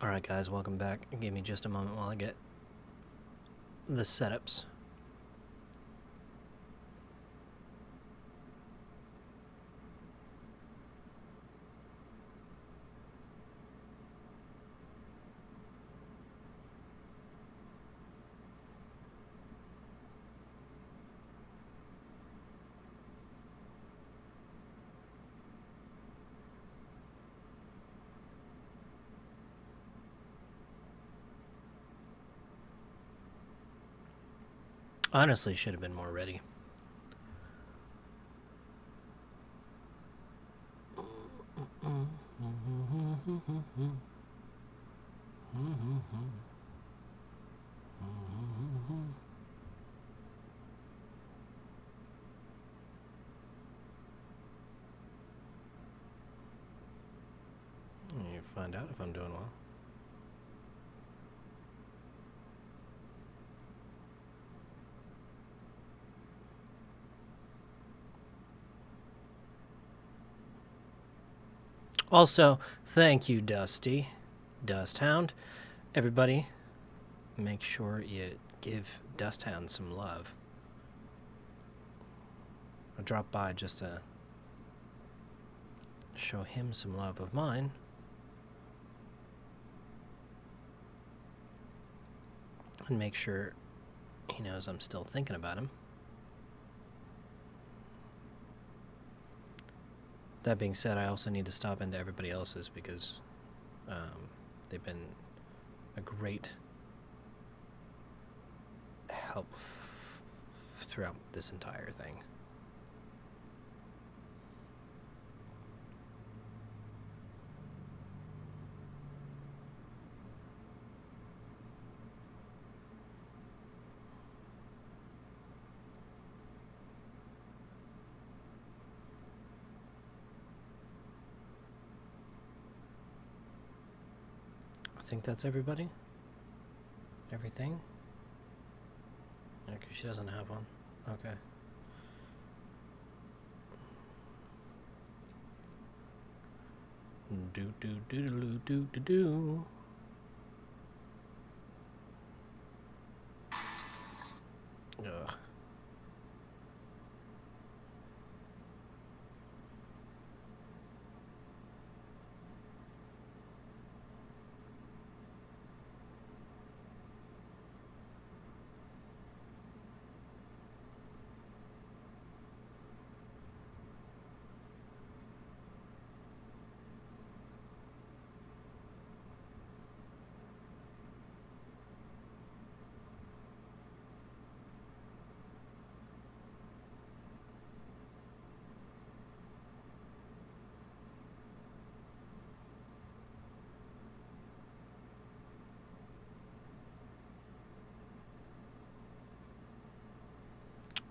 Alright guys, welcome back. Give me just a moment while I get the setups. Honestly, should have been more ready. You find out if I'm doing well. Also, thank you, Dusty, Dusthound. Everybody, make sure you give Dusthound some love. I dropped by just to show him some love of mine. And make sure he knows I'm still thinking about him. That being said, I also need to stop into everybody else's because they've been a great help throughout this entire thing. I think that's everybody. Everything. Okay, she doesn't have one. Okay. Do do do do do do do. Ugh.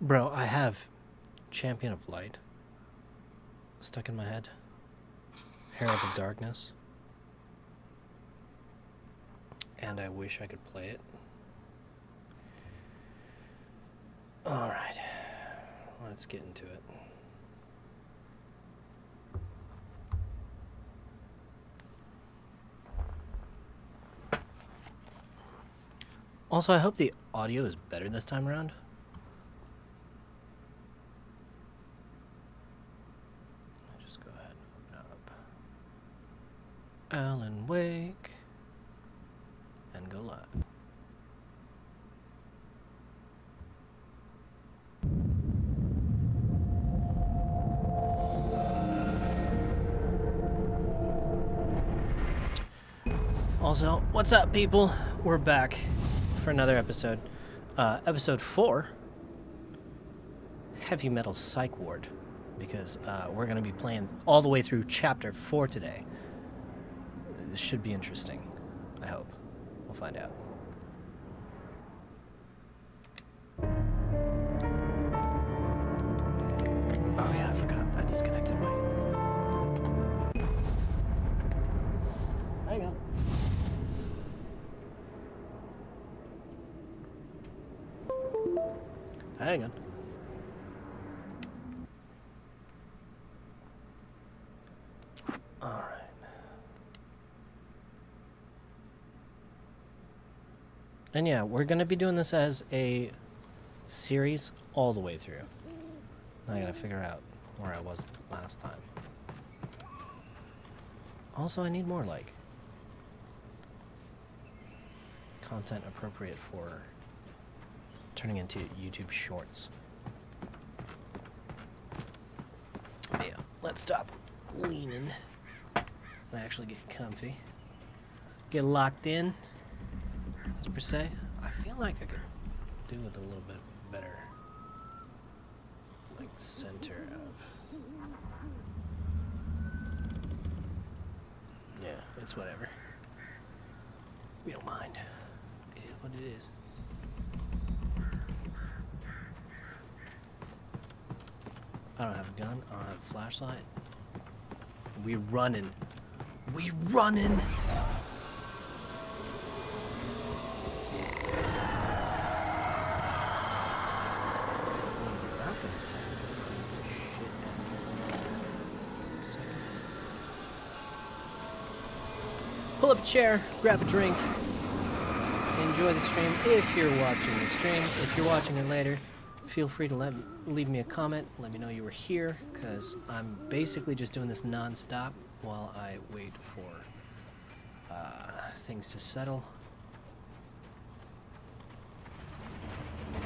Bro, I have Champion of Light stuck in my head. Herald of Darkness. And I wish I could play it. Alright. Let's get into it. Also, I hope the audio is better this time around. I'll just go ahead and open up Alan Wake and go live. Also, what's up, people? We're back for another episode. Episode 4, Heavy Metal Psych Ward, because we're going to be playing all the way through Chapter 4 today. This should be interesting, I hope. We'll find out. Oh yeah, I forgot. I disconnected my... Hang on. Hang on. Alright. And yeah, we're gonna be doing this as a series all the way through. Now I gotta figure out where I was last time. Also, I need more, like, content appropriate for turning into YouTube shorts. But yeah, let's stop leaning and actually get comfy. Get locked in, as per se. I feel like I could do with a little bit better, like, center of... Yeah, it's whatever. We don't mind. It is what it is. I don't have a gun. I don't have a flashlight. We running. We running. Pull up a chair, grab a drink, enjoy the stream if you're watching the stream. If you're watching it later, feel free to leave me a comment, let me know you were here, because I'm basically just doing this non-stop while I wait for things to settle.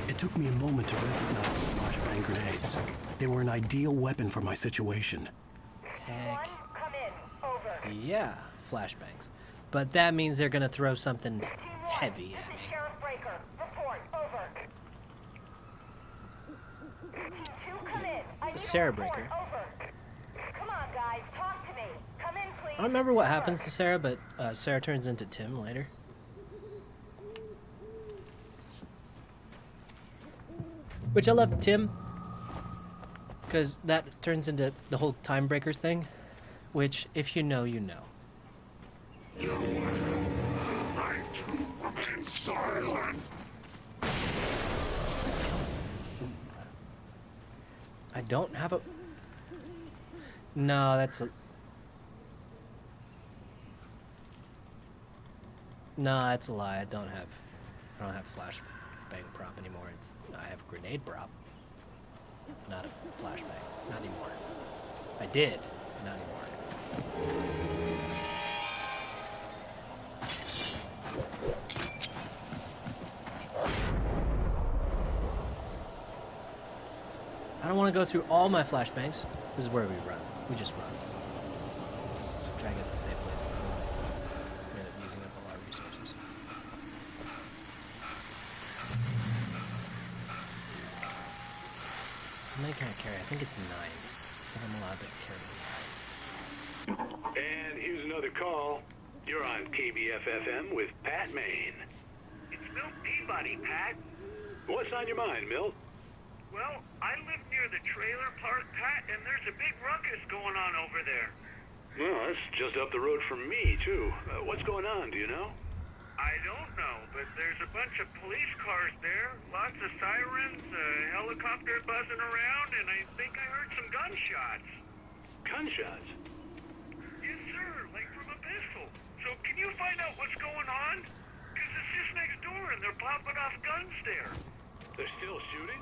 It took me a moment to recognize the flashbang grenades. They were an ideal weapon for my situation. Heck yeah, flashbangs. But that means they're gonna throw something heavy at me. Sarah Breaker. Come on, guys, talk to me. Come in, please. I don't remember what happens to Sarah, but Sarah turns into Tim later. Which I love Tim, because that turns into the whole Time Breakers thing, which, if you know, you know. I don't have a... No, that's a... No, that's a lie. I don't have flashbang prop anymore. I have grenade prop. Not a flashbang. Not anymore. I did. Not anymore. I don't want to go through all my flashbangs. This is where we run. We just run. Try to get to the safe place before we end up using up all our resources. How many can I carry? I think it's 9. I think I'm allowed to carry 9. And here's another call. You're on KBFFM with Pat Maine. It's Milt Peabody, Pat. What's on your mind, Milt? Well, I live near the trailer park, Pat, and there's a big ruckus going on over there. Well, that's just up the road from me, too. What's going on, do you know? I don't know, but there's a bunch of police cars there, lots of sirens, a helicopter buzzing around, and I think I heard some gunshots. Gunshots? Yes, sir, like from a pistol. So can you find out what's going on? Because it's just next door, and they're popping off guns there. They're still shooting?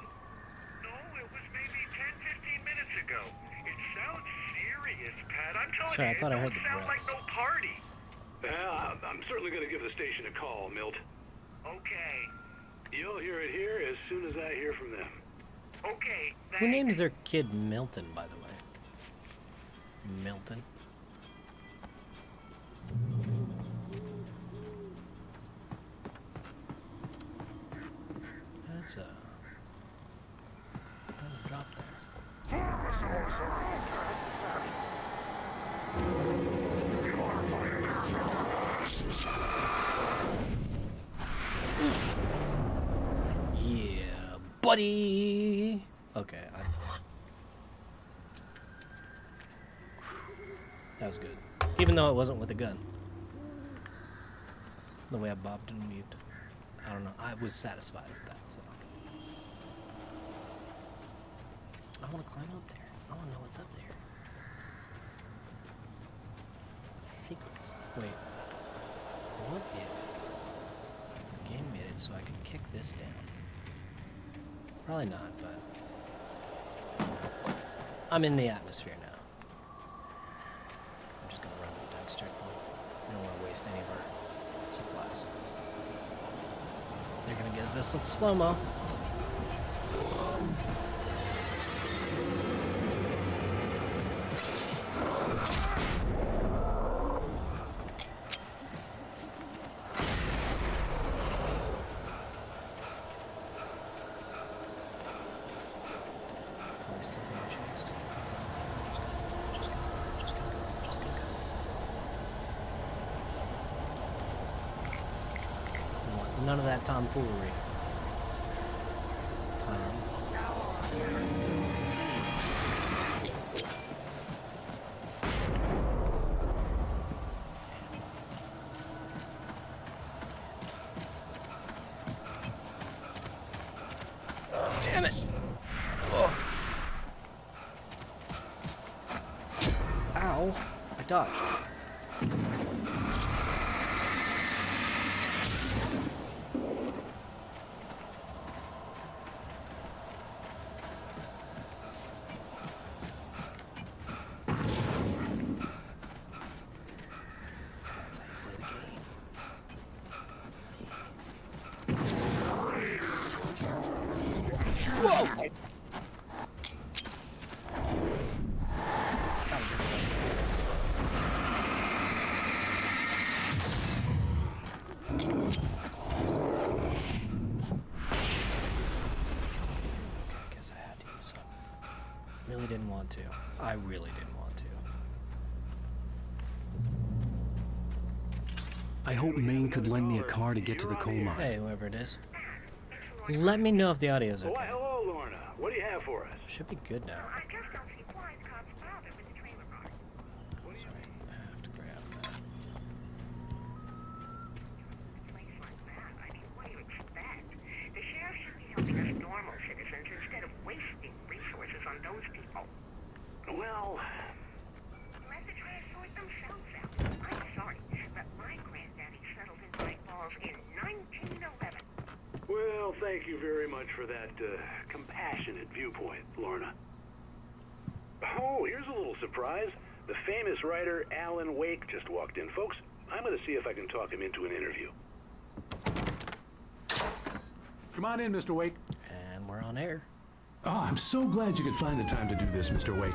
No, it was maybe 10, 15 minutes ago. It sounds serious, Pat. I'm telling Sorry, I you, thought I it heard don't the sound like breaths. no party. I'm certainly going to give the station a call, Milt. Okay. You'll hear it here as soon as I hear from them. Okay, thanks. Who names their kid Milton, by the way? Milton? That's a drop there. Yeah, buddy. Okay, that was good. Even though it wasn't with a gun. The way I bobbed and weaved. I don't know. I was satisfied with that, so. I want to climb up there. I want to know what's up there. Secrets. Wait. What if game made it so I could kick this down. Probably not, but I'm in the atmosphere now. I'm just gonna run to the dumpster point. I don't want to waste any of our supplies. They're gonna get this in slow-mo. None of that tomfoolery. Damn it! Oh. Ow! I dodged. Really didn't want to. I really didn't want to. I hope Maine could lend me a car to get to the coal mine. Hey, whoever it is. Let me know if the audio's Why, okay. hello, Lorna. What do you have for us? Should be good now. I just don't see why the cops bother with the trailer park. Sorry, I have to grab that. A place like that, I mean, what do you expect? The sheriff should be helping us normal citizens instead of wasting resources on those people. Well, Let the trash sort themselves out. I'm sorry, but my granddaddy settled in Great Falls in 1911. well, thank you very much for that compassionate viewpoint, Lorna. Oh, here's a little surprise. The famous writer Alan Wake just walked in. Folks, I'm going to see if I can talk him into an interview. Come on in, Mr. Wake. And we're on air. Oh, I'm so glad you could find the time to do this, Mr. Wake.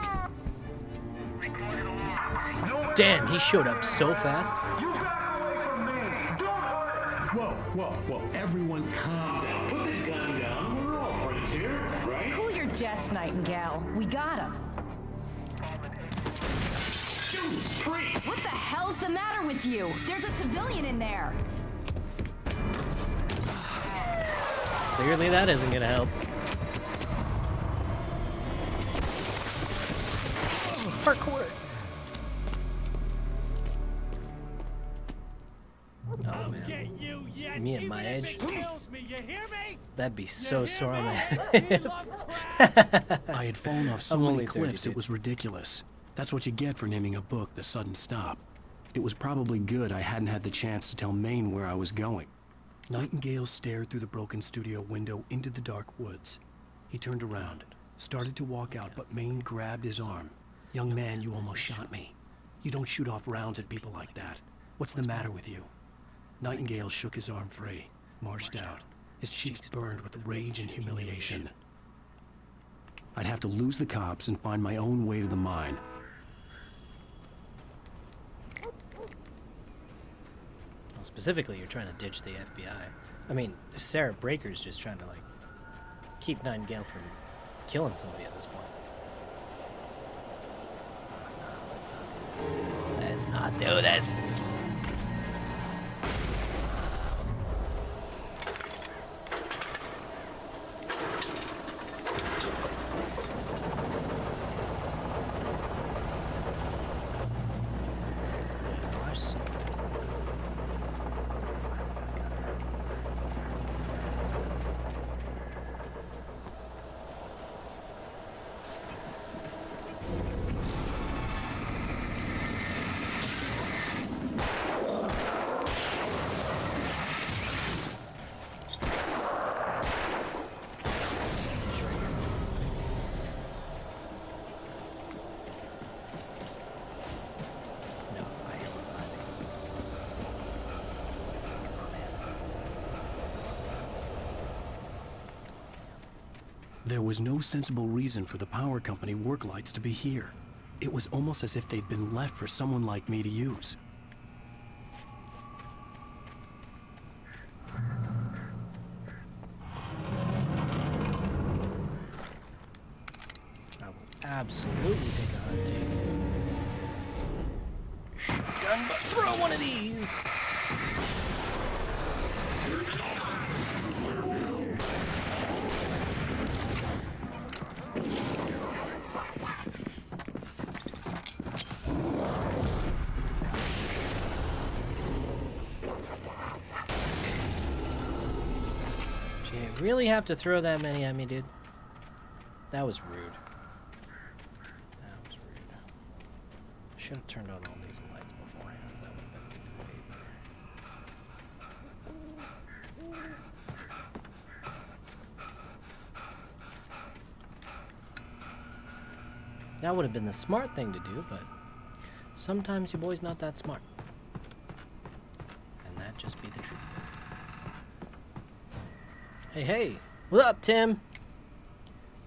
Damn, he showed up so fast. You back away from me! Don't hurt! Whoa. Everyone calm down. Put the gun down. We're all friends here, right? Cool your jets, Nightingale. We got him. What the hell's the matter with you? There's a civilian in there. Clearly that isn't gonna help. Parkour. Oh man. Me at my age. That'd be so sore on my head. I had fallen off so I'm many only 30, cliffs, it dude. was ridiculous. That's what you get for naming a book The Sudden Stop. It was probably good I hadn't had the chance to tell Maine where I was going. Nightingale stared through the broken studio window into the dark woods. He turned around, started to walk out, but Maine grabbed his arm. Young man, you almost shot me. You don't shoot off rounds at people like that. What's the matter with you? Nightingale shook his arm free, marched out. His cheeks burned with rage and humiliation. I'd have to lose the cops and find my own way to the mine. Well, specifically, you're trying to ditch the FBI. I mean, Sarah Breaker's just trying to, like, keep Nightingale from killing somebody at this point. No, let's not do this. There was no sensible reason for the power company work lights to be here. It was almost as if they'd been left for someone like me to use. I will absolutely take a hunt team. Shotgun, but throw one of these. You really have to throw that many at me, dude? That was rude. That was rude. Should have turned on all these lights beforehand. That would have been way better. That would have been the smart thing to do, but sometimes your boy's not that smart. And that just be the truth. Hey, hey! What up, Tim?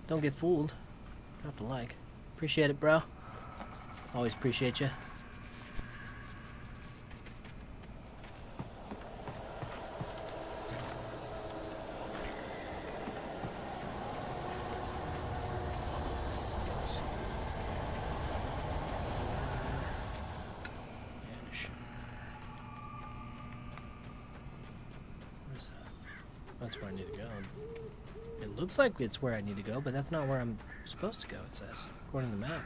Don't get fooled. Drop a like. Appreciate it, bro. Always appreciate you. That's where I need to go. It looks like it's where I need to go, but that's not where I'm supposed to go, it says, according to the map.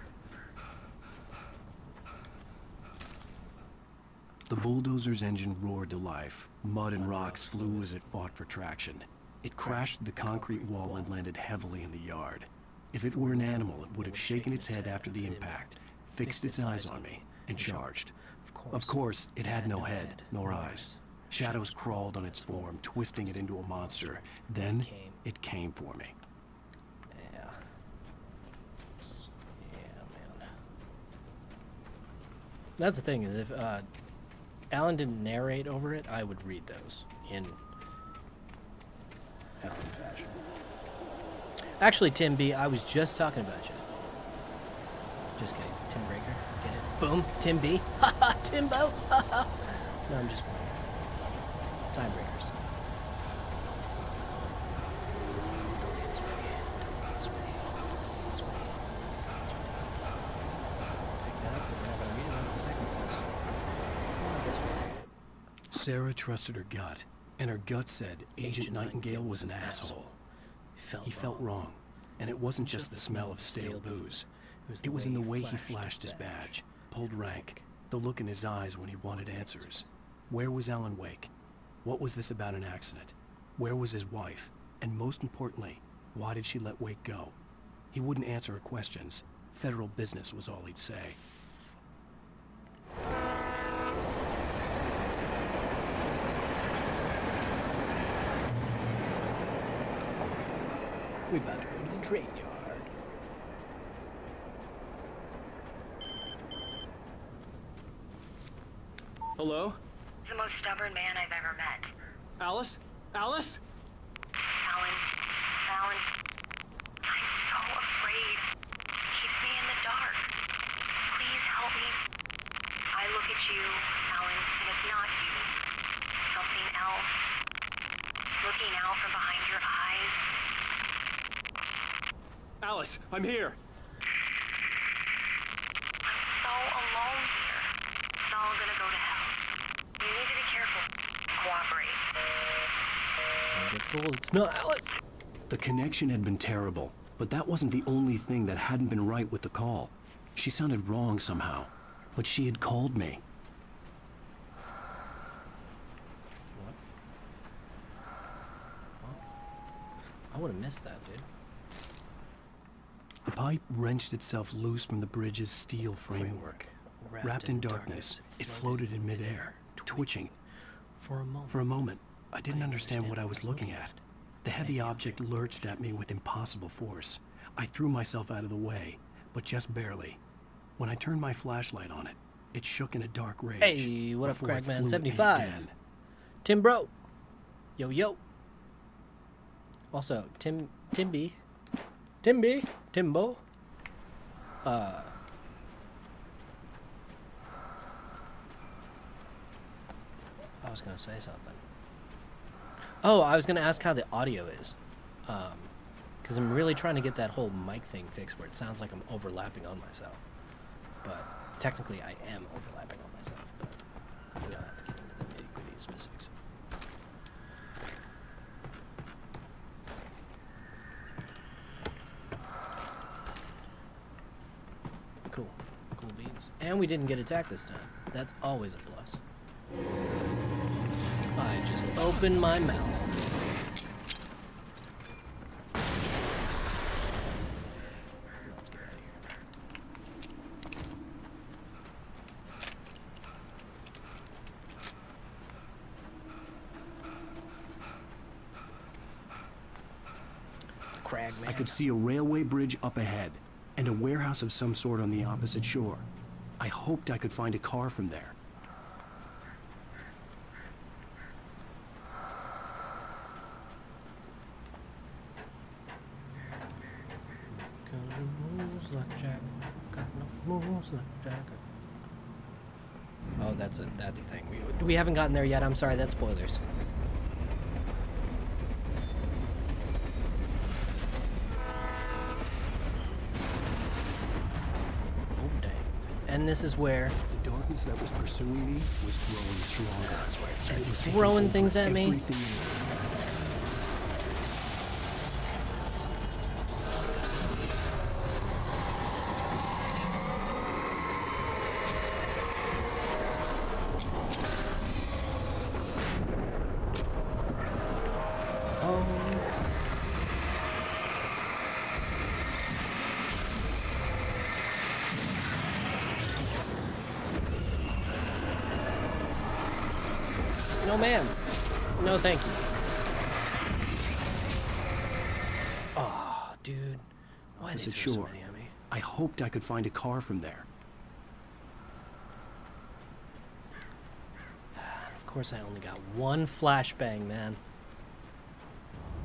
The bulldozer's engine roared to life. Mud and rocks flew as it fought for traction. It crashed the concrete wall and landed heavily in the yard. If it were an animal, it would have shaken its head after the impact, fixed its eyes on me, and charged. Of course, it had no head, nor eyes. Shadows crawled on its form, twisting it into a monster. Then, it came for me. Yeah. Yeah, man. That's the thing, is if Alan didn't narrate over it, I would read those in Alan fashion. Actually, Tim B, I was just talking about you. Just kidding. Tim Breaker. Get it? Boom. Tim B. Haha, Timbo. Haha. No, I'm just playing. Timebreakers. It's me. It's me. It's me. It's me. Pick that up, but we're not going to read it on the second place. Well, I guess we'll read it. Sarah trusted her gut, and her gut said Agent Nightingale was an asshole. He felt wrong, and it wasn't just the smell of stale booze. It was in the way he flashed his badge, pulled rank, the look in his eyes when he wanted answers. Where was Alan Wake? What was this about an accident? Where was his wife? And most importantly, why did she let Wake go? He wouldn't answer her questions. Federal business was all he'd say. We're about to go to the train yard. Hello? The most stubborn man I've ever met. Alice? Alice? Alan. Alan. I'm so afraid. It keeps me in the dark. Please help me. I look at you, Alan, and it's not you. Something else. Looking out from behind your eyes. Alice, I'm here. I'm so alone here. It's all gonna go to hell. You need to be careful. Cooperate. Don't get fooled. It's not Alice. The connection had been terrible, but that wasn't the only thing that hadn't been right with the call. She sounded wrong somehow, but she had called me. What? Well, I would have missed that, dude. The pipe wrenched itself loose from the bridge's steel framework. Wrapped in darkness, it floated in midair, twitching. For a moment. For a moment, I didn't understand what I was looking at. The heavy object lurched at me with impossible force. I threw myself out of the way, but just barely. When I turned my flashlight on it, it shook in a dark rage. Hey, what up, before it flew at me Crackman75? again. Tim Bro. Yo, yo. Also, Tim B. Timbo. I was gonna say something. Oh, I was gonna ask how the audio is. Because I'm really trying to get that whole mic thing fixed where it sounds like I'm overlapping on myself. But technically I am overlapping on myself, but we don't have to get into the nitty-gritty specifics of Cool. Cool beans. And we didn't get attacked this time. That's always a plus. I just opened my mouth. Let's get out of here. Cragman. I could see a railway bridge up ahead, and a warehouse of some sort on the opposite shore. I hoped I could find a car from there. Oh, that's a thing. We haven't gotten there yet. I'm sorry, that's spoilers. Oh dang! And this is where The darkness that was pursuing me was growing stronger. that's where it And starts it was taking throwing over things at me. everything in its path. Oh. No, ma'am. No, thank you. Oh, dude. Why Is they it throw so sure? many at me? I hoped I could find a car from there. Of course, I only got one flashbang, man.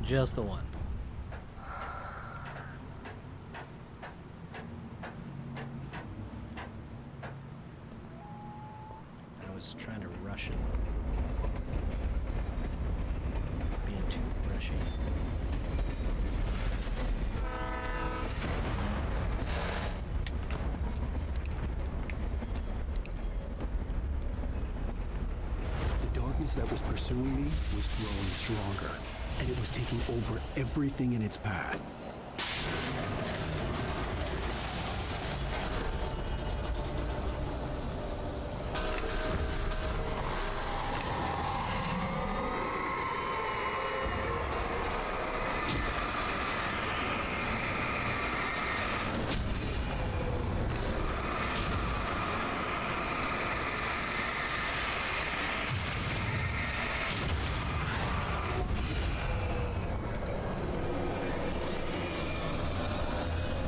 Just the one. I was trying to rush it. Being too rushy. The darkness that was pursuing me was growing stronger, and it was taking over everything in its path.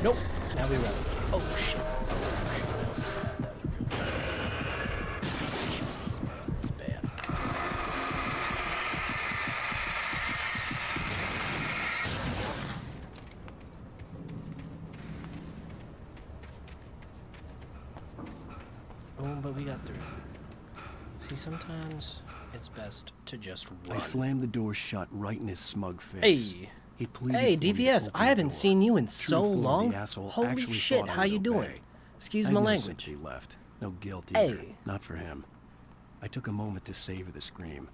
Nope. Now we run. Oh shit. Oh shit. That was real bad. That's bad. Oh, but we got through. See, sometimes it's best to just run. I slammed the door shut right in his smug face. Hey. He pleaded Hey, for me to DPS, open I the haven't door. seen you in True so to form, long. the asshole Holy actually shit, thought I how would you doing? obey. Excuse I had my no language. sympathy left. No guilt either. Hey. Not for him. I took a moment to savor the scream.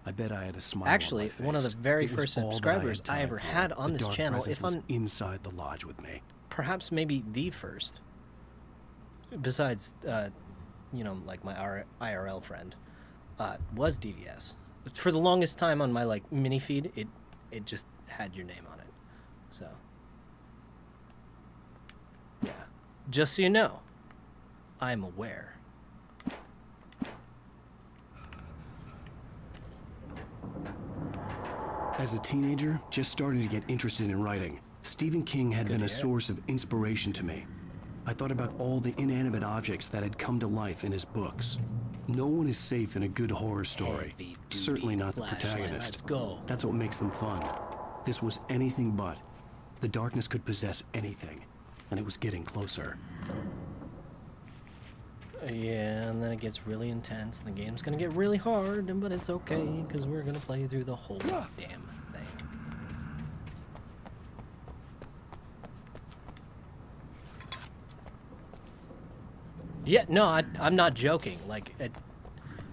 I bet I had a smile Actually, on my face. one of the very It was first all that I subscribers I time ever for. had on The this dark channel, presence if was I'm- inside the lodge with me. Perhaps maybe the first. Besides, you know, like my IRL friend, was DVS. For the longest time on my like mini feed, it just had your name on it. So, yeah. Just so you know, I'm aware. As a teenager, just starting to get interested in writing, Stephen King had been to a hear. source of inspiration to me. I thought about all the inanimate objects that had come to life in his books. No one is safe in a good horror story. Heavy-duty Certainly not the flashlight, protagonist. let's go. That's what makes them fun. This was anything but. The darkness could possess anything, and it was getting closer. Yeah, and then it gets really intense, and the game's gonna get really hard, but it's okay, because we're gonna play through the whole damn thing. Yeah, no, I'm not joking. Like,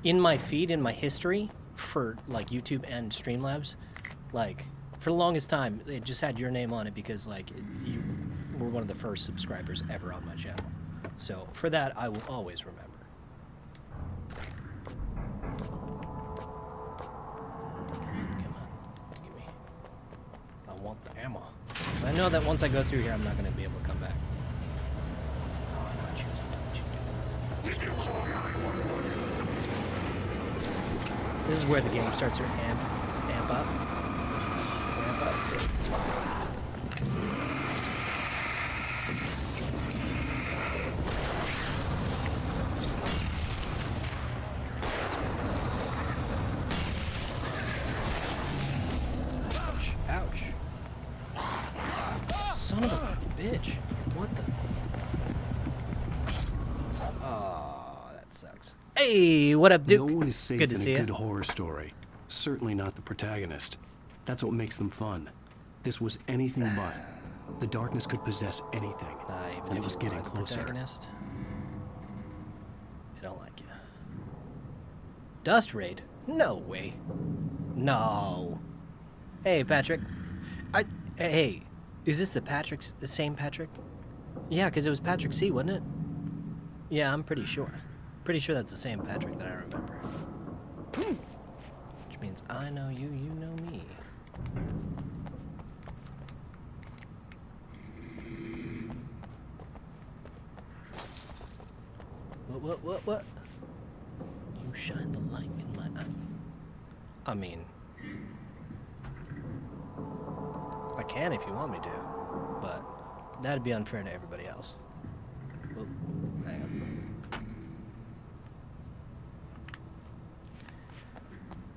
in my feed, in my history, for, like, YouTube and Streamlabs, like, for the longest time, it just had your name on it because, like, you were one of the first subscribers ever on my channel. So, for that, I will always remember. Come on, give me. I want the ammo. Because I know that once I go through here, I'm not going to be able to come back. Oh, I know what you're doing. This is where the game starts to amp up. Ramp up. Ouch. Son of a bitch. What the? Oh, that sucks. Hey, what up, Duke? No one is safe Good to in see a ya. good horror story. Certainly not the protagonist. That's what makes them fun. This was anything but. The darkness could possess anything, Even and if it was you getting are the closer. protagonist, I don't like you. Dust raid? No way. No. Hey, Patrick. Hey, is this the same Patrick? Yeah, because it was Patrick C, wasn't it? Yeah, I'm pretty sure. Pretty sure that's the same Patrick that I remember. Which means I know you, you know me. What? You shine the light in my eye. I mean, I can if you want me to, but that'd be unfair to everybody else. Whoa, hang on.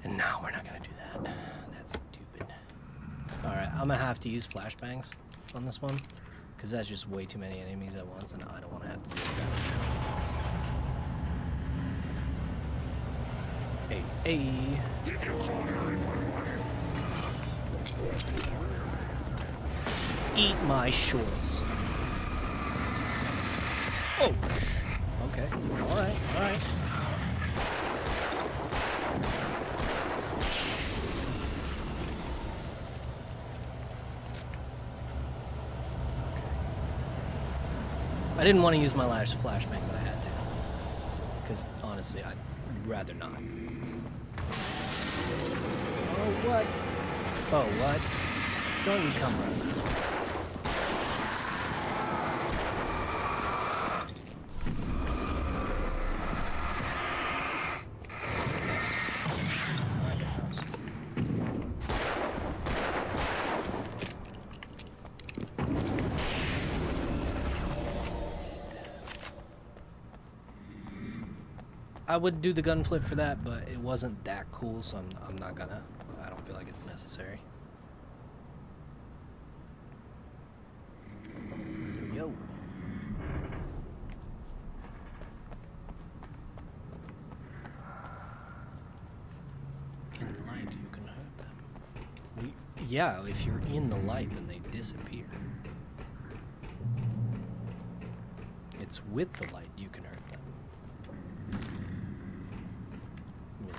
And no, we're not gonna do that. That's stupid. Alright, I'm gonna have to use flashbangs on this one, because that's just way too many enemies at once, and I don't want to have to do that. Hey. Eat my shorts. Oh. Okay. Alright. I didn't want to use my last flashbang, but I had to. Because, honestly, I'd rather not. Oh, what? Don't you come running. I would do the gun flip for that, but it wasn't that cool, so I'm not gonna. I don't feel like it's necessary. Yo. In light, you can hurt them. Yeah, if you're in the light, then they disappear. It's with the light you can hurt them.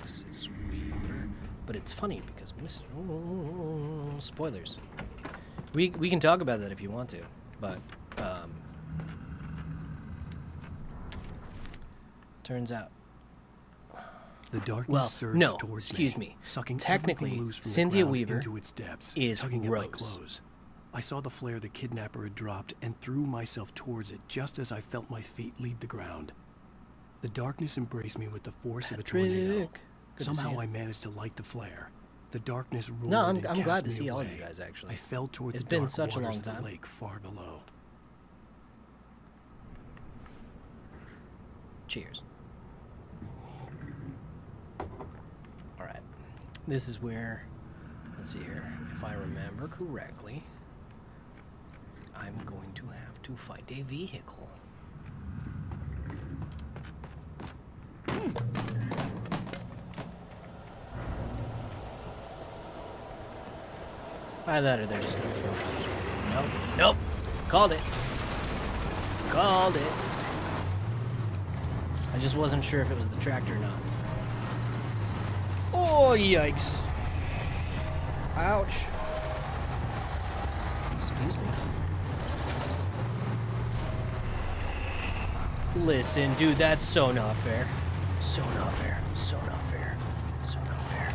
Mrs. Weaver. But it's funny because spoilers. We can talk about that if you want to, but turns out. The darkness surged no, towards excuse me. Sucking Technically, everything loose from Cynthia the ground Weaver into its depths, is tugging at my Rose. clothes. I saw the flare the kidnapper had dropped and threw myself towards it just as I felt my feet leave the ground. The darkness embraced me with the force of a tornado. Somehow I managed to light the flare. The darkness roared No, I'm and glad cast to me see all of away. you guys, actually. I fell toward It's the been dark such a waters long of the time. lake far below. Cheers. Alright. This is where, let's see here, if I remember correctly, I'm going to have to fight a vehicle. Either that or they're just gonna throw a punch. Nope. Nope. Called it. Called it. I just wasn't sure if it was the tractor or not. Oh, yikes. Ouch. Excuse me. Listen, dude, that's so not fair. So not fair. So not fair. So not fair.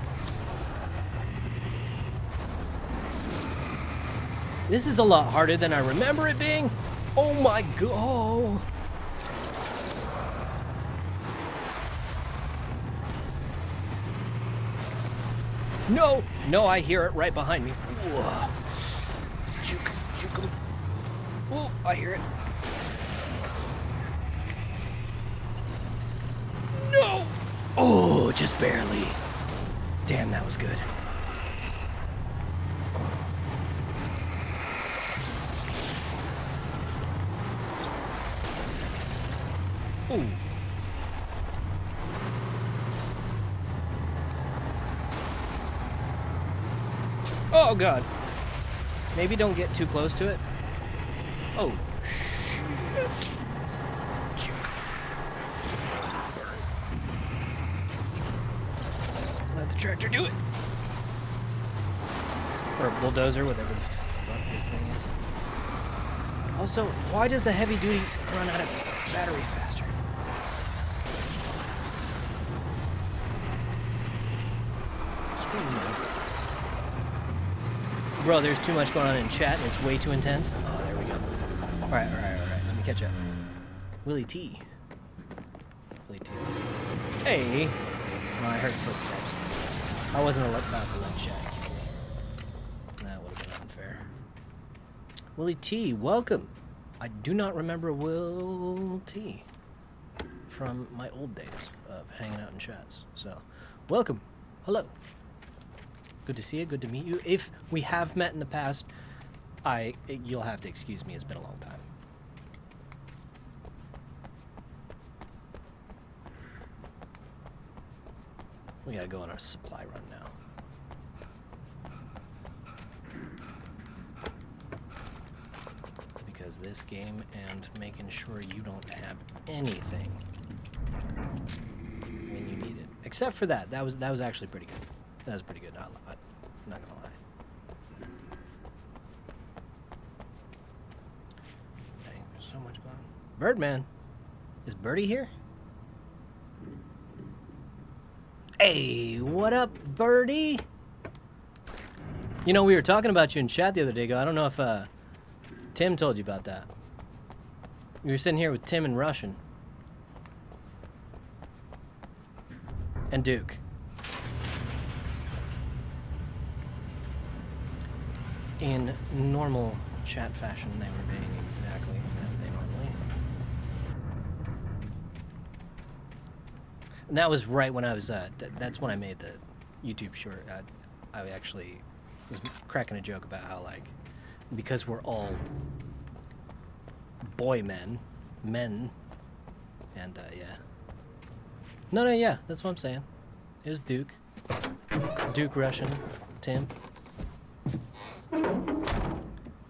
This is a lot harder than I remember it being. Oh my god. Oh. No! No, I hear it right behind me. Whoa. Juke, juke 'em. Oh, I hear it. No! Oh, just barely. Damn, that was good. Ooh. Oh god. Maybe don't get too close to it. Oh. Shit. Let the tractor do it. Or a bulldozer, whatever the fuck this thing is. Also, why does the heavy duty run out of battery faster? Screw you. Bro, there's too much going on in chat and it's way too intense. Oh, there we go. Alright. Let me catch up. Willie T. Willie T. Hey! Oh, I heard footsteps. I wasn't about to let chat kill me. That would have been unfair. Willie T, welcome. I do not remember Will T from my old days of hanging out in chats. So, welcome. Hello. Good to see you. Good to meet you. If we have met in the past, you'll have to excuse me. It's been a long time. We gotta go on our supply run now. Because this game and making sure you don't have anything when you need it. Except for that. That was actually pretty good. That was pretty good. I'm not gonna lie. Dang, there's so much going on. Birdman. Is Birdie here? Hey, what up, Birdie? You know, we were talking about you in chat the other day, I don't know if Tim told you about that. We were sitting here with Tim and Russian. And Duke. In normal chat fashion, they were being exactly as they normally. And that was right when I was, that's when I made the YouTube short. I actually was cracking a joke about how, like, because we're all boy men, and, yeah. No, yeah, that's what I'm saying. It was Duke. Duke, Russian, Tim.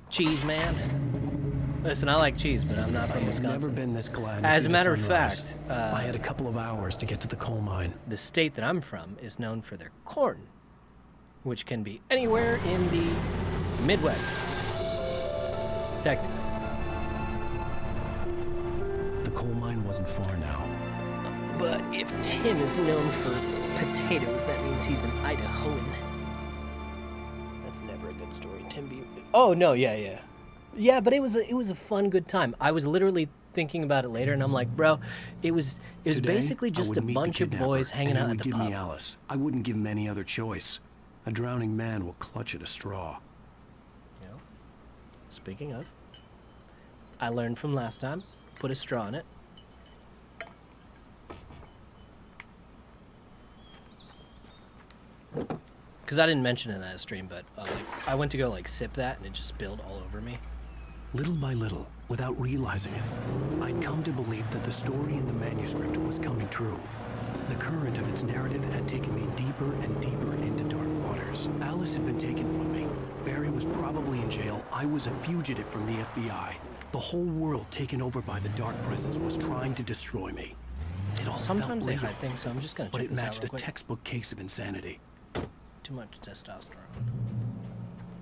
Cheese man. Listen, I like cheese, but I'm not from Wisconsin. I've never been this glad to As see a the matter of sunrise. fact, I had a couple of hours to get to the coal mine. the state that I'm from is known for their corn, which can be anywhere in the Midwest. Technically. The coal mine wasn't far now. But if Tim is known for potatoes, that means he's an Idahoan. That's never a good story. Tim be... Oh, no, yeah. Yeah, but it was a fun, good time. I was literally thinking about it later, and I'm like, bro, it was Today, basically I just would a meet the bunch of kidnapper, boys hanging and he out would at the give pub. me Alice. I wouldn't give him any other choice. A drowning man will clutch at a straw. You know, speaking of, I learned from last time, put a straw in it. Because I didn't mention it in that stream, but like, I went to go like sip that and it just spilled all over me. Little by little, without realizing it, I'd come to believe that the story in the manuscript was coming true. The current of its narrative had taken me deeper and deeper into dark waters. Alice had been taken from me. Barry was probably in jail. I was a fugitive from the FBI. The whole world taken over by the dark presence was trying to destroy me. It all Sometimes felt they real, hide things, so I'm just gonna but check it this out matched real a quick. textbook case of insanity. Too much testosterone.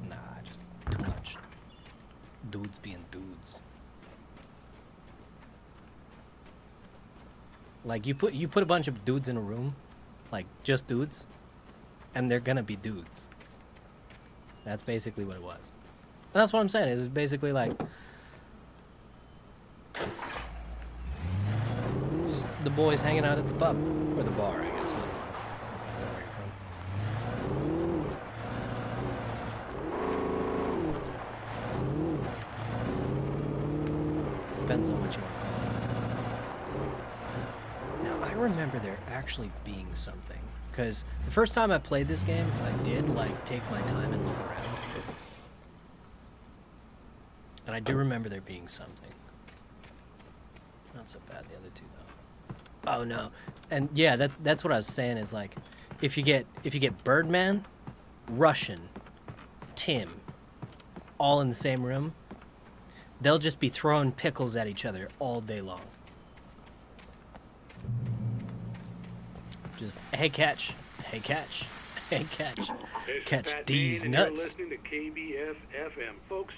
Nah, just too much. Dudes being dudes. Like you put a bunch of dudes in a room, like just dudes, and they're gonna be dudes. That's basically what it was. And that's what I'm saying. It's basically like the boys hanging out at the pub or the bar, I guess. Depends on what you want to call it. Now, I remember there actually being something. Because the first time I played this game, I did, like, take my time and look around. And I do remember there being something. Not so bad, the other two, though. Oh, no. And, yeah, that's what I was saying is, like, if you get Birdman, Russian, Tim, all in the same room, they'll just be throwing pickles at each other all day long. Just, hey, catch, hey, catch, hey, catch, It's catch Pat these Dean, and you're nuts. listening to KBF FM. Folks,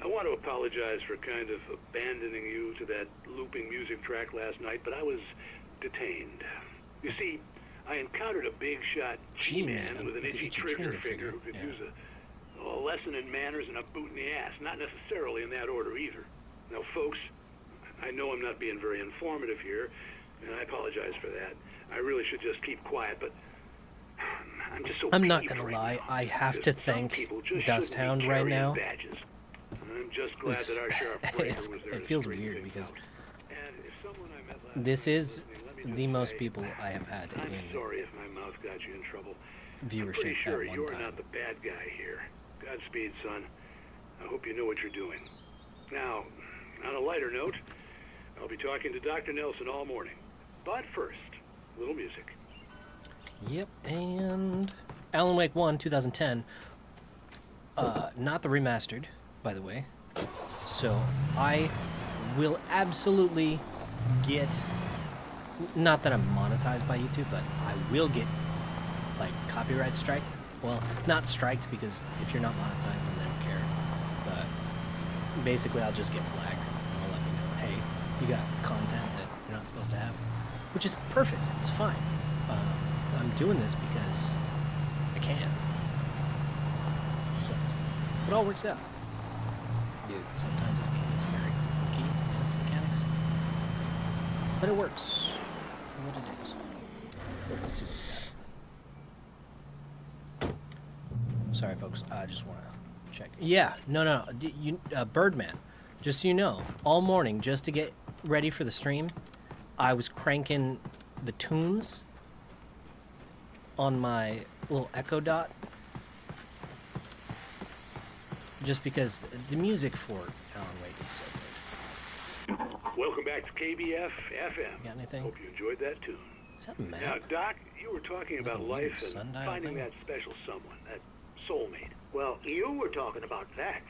I want to apologize for kind of abandoning you to that looping music track last night, but I was detained. You see, I encountered a big shot G-man with an itchy trigger figure who could use a lesson in manners and a boot in the ass. Not necessarily in that order either. Now, folks, I know I'm not being very informative here, and I apologize for that. I really should just keep quiet, but I'm just so I'm not peeved gonna right lie, now, I have because to some thank people just Dust shouldn't be Hound right carrying now. badges. I'm just glad that our sheriff Breaker It was there to feels straighten weird things because out. And if someone I met last this night is listening, let me the just most say, people I have had I'm in sorry if my mouth got you in trouble. I'm viewership pretty sure at one you're time. not the bad guy here. Godspeed, son. I hope you know what you're doing. Now, on a lighter note, I'll be talking to Dr. Nelson all morning. But first, a little music. Yep, and Alan Wake 1, 2010. Not the remastered, by the way. So I will absolutely get, not that I'm monetized by YouTube, but I will get, like, copyright striked. Well, not striked, because if you're not monetized, then they don't care. But basically, I'll just get flagged. And I'll let me know, hey, you got content that you're not supposed to have. Which is perfect. It's fine. I'm doing this because I can. So, it all works out. Dude, sometimes this game is very clunky in its mechanics. But it works for what it is. Let's see what we got. Sorry, folks. I just want to check. Yeah, no. Birdman. Just so you know, all morning, just to get ready for the stream, I was cranking the tunes on my little Echo Dot. Just because the music for Alan Wake is so good. Welcome back to KBF FM. Got anything? Hope you enjoyed that tune. Is that a map? Now, Doc, you were talking about Little weird life and sundial finding thing? that special someone, that soulmate. Well, you were talking about that.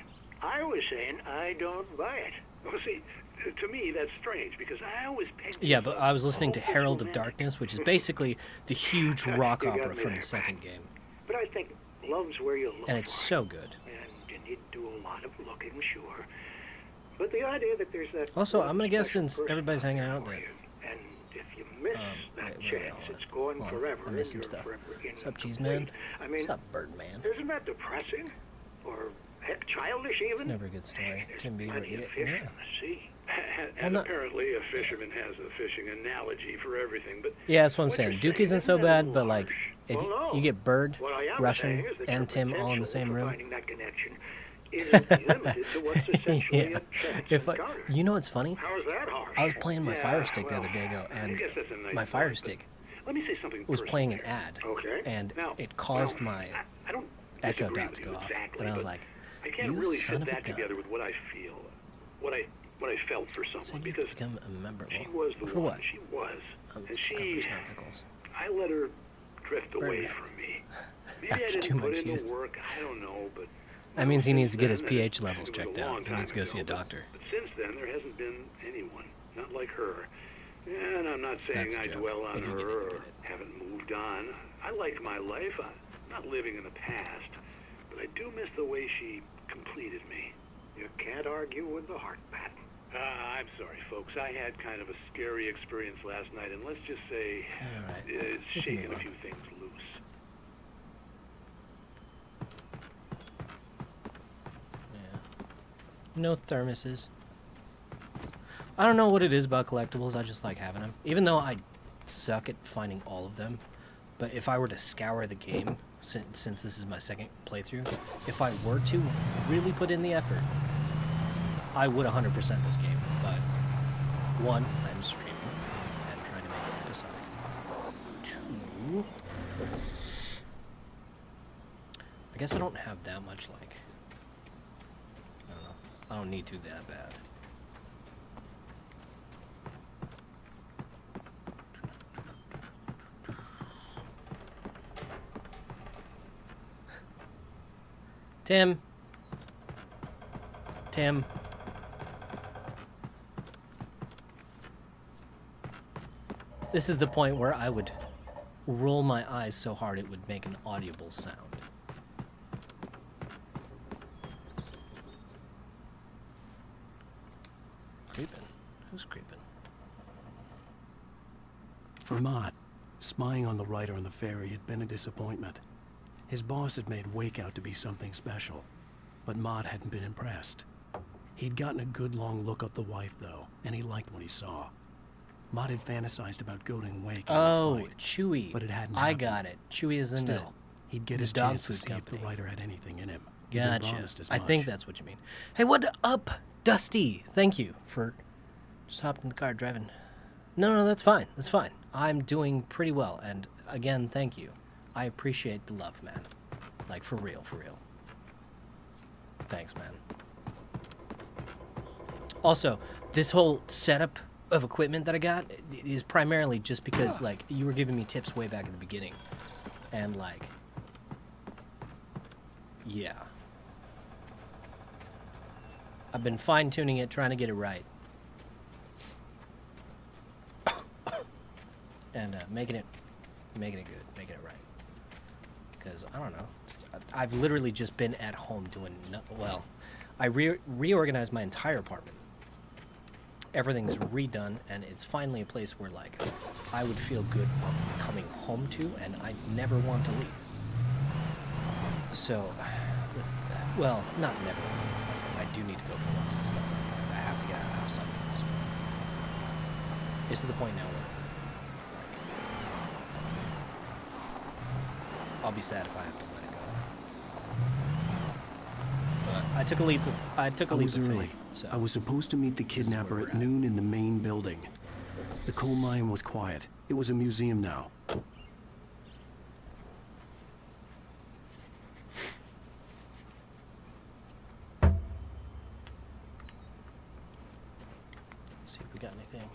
I was saying I don't buy it. Well, see, to me, that's strange, because I always pegged Yeah, this but as I was listening to hopeless Herald of romantic. Darkness, which is basically the huge rock You got opera me from there. the second game. But I think love's where you look And it's for so it. good. And you need to do a lot of looking, sure. But the idea that there's that Also, one I'm gonna guess, special since person everybody's hanging out, for that you, and if you miss that chance, it's going well, forever. I missed and some you're stuff. forever What's up, Cheese incomplete. Man? I mean, What's up, Birdman? isn't that depressing? Or heck, childish even? It's never a good story. There's Tim Bieber, plenty of yeah. fish in the sea. And not- apparently a fisherman has a fishing analogy for everything, but Yeah, that's what I'm what saying. you're Duke saying isn't so isn't that a bad, little but like, harsh? if Well, no. you get Bird, What I am Russian, saying is that and your Tim all in the potential same for room. finding that connection isn't limited to what's essentially Yeah. a chance If encounter. you know what's funny? How's that harsh? I was playing my Yeah, Fire Stick the well, other day ago, I and guess that's a nice my thought, Fire but Stick let me say something was personal playing an here. ad, Okay. and Now, it caused well, my I don't Echo disagree Dots with to go you off, exactly, and I was but like, I can't You really son fit of a that gun. together with what I feel, what I felt for someone, Said you because become a member. she Well, was the for one. what? She was, and Peppers, she. not pickles. I let her drift away Birdman. from me. Maybe After I too didn't put much in use. the work. I don't know, but. That means he needs to get his Since then, pH levels it was checked a long out. He time needs to go see a ago, doctor. But since then, there hasn't been anyone, not like her. And I'm not saying That's a I joke. dwell on If you her get it, you or get it. haven't moved on. I like my life. I'm not living in the past, but I do miss the way she completed me. You can't argue with the heart, Pat. I'm sorry, folks. I had kind of a scary experience last night, and let's just say All right. it's We can shaking move a on. few things loose. Yeah. No thermoses. I don't know what it is about collectibles. I just like having them. Even though I suck at finding all of them. But if I were to scour the game, since this is my second playthrough, if I were to really put in the effort, I would 100% this game. But one, I'm streaming and trying to make it episodic. Two, I guess I don't have that much, like, I don't know. I don't need to that bad. Tim. Tim. This is the point where I would roll my eyes so hard it would make an audible sound. Creeping? Who's creeping? For Mott, spying on the writer on the ferry had been a disappointment. His boss had made Wake out to be something special, but Mott hadn't been impressed. He'd gotten a good long look at the wife, though, and he liked what he saw. Mott had fantasized about goading Wake into Oh, a fight, Chewie. but it hadn't I happened. got it. Chewie is in Still, he'd get the his dog chance to food see if the company. writer had anything in him. He'd been Gotcha. promised as I much. think that's what you mean. Hey, what up, Dusty? Thank you for just hopping in the car driving. No, that's fine. That's fine. I'm doing pretty well, and again, thank you. I appreciate the love, man. Like, for real, for real. Thanks, man. Also, this whole setup of equipment that I got is primarily just because, like, you were giving me tips way back at the beginning. And, like, yeah. I've been fine-tuning it, trying to get it right. And making it good, making it right. Because, I don't know, I've literally just been at home doing, well, I reorganized my entire apartment. Everything's redone, and it's finally a place where, like, I would feel good coming home to, and I never want to leave. So, well, not never. I do need to go for walks and stuff like that. I have to get out of the house sometimes. It's to the point now where, like, I'll be sad if I have to let it go. But I took a leap. I was of early. faith. So I was supposed to meet the is where kidnapper we're at at. noon in the main building. The coal mine was quiet. It was a museum now. see if we got anything.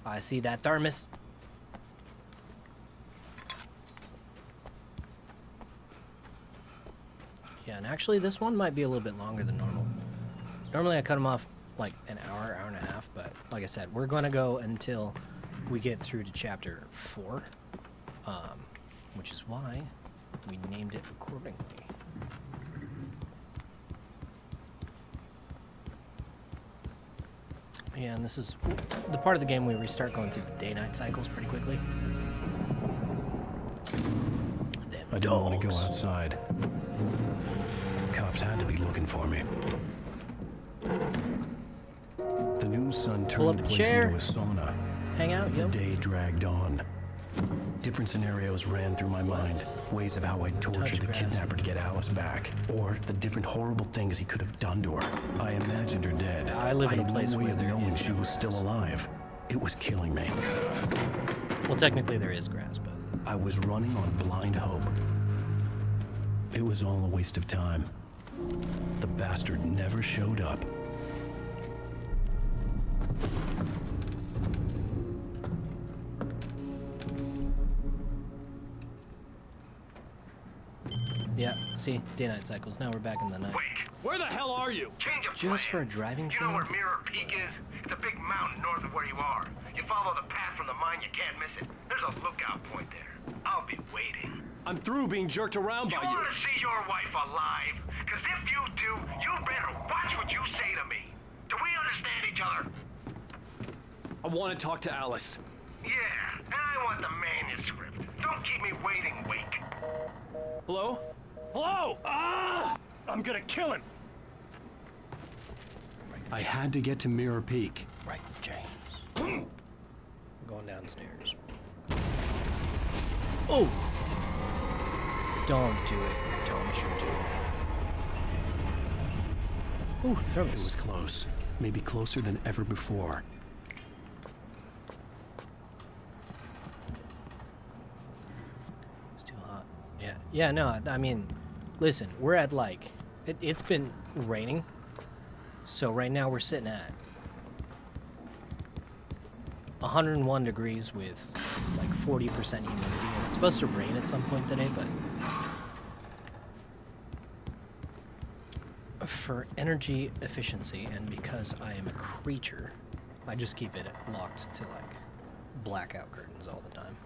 I see that thermos. Yeah, and actually this one might be a little bit longer than normal. Normally I cut them off like an hour, hour and a half, but like I said, we're going to go until we get through to chapter 4, which is why we named it accordingly. Yeah, and this is the part of the game where we start going through the day-night cycles pretty quickly. Them I didn't want to go dogs. outside. Cops had to be looking for me. The noon sun Pull up turned the a place chair. into a sauna. Hang out, The yo. day dragged on. Different scenarios ran through my mind. Ways of how I'd tortured the grass. kidnapper to get Alice back. Or the different horrible things he could have done to her. I imagined her dead. I live in a had place no way where of there knowing is she no was still grass. alive. It was killing me. Well, technically there is grass, but I was running on blind hope. It was all a waste of time. The bastard never showed up. Yeah, see, day-night cycles. Now we're back in the night. Wait, Where the hell are you? change of Just for plan. a driving You know scene? where Mirror Peak is? It's a big mountain north of where you are. You follow the path from the mine, you can't miss it. There's a lookout point there. I'll be waiting. I'm through being jerked around You by you. want to see your wife alive? Because if you do, you better watch what you say to me. Do we understand each other? I want to talk to Alice. Yeah, and I want the manuscript. Don't keep me waiting, Wake. Hello? Hello? Ah! I'm gonna kill him. I had to get to Mirror Peak. Right, James. I'm going downstairs. Oh! Don't do it. Don't you do it. Ooh, thermos. It was close. Maybe closer than ever before. It's too hot. Yeah. Yeah, no, I mean, listen, we're at like, it's been raining. So right now we're sitting at 101 degrees with like 40% humidity. And it's supposed to rain at some point today, but for energy efficiency and because I am a creature, I just keep it locked to like blackout curtains all the time.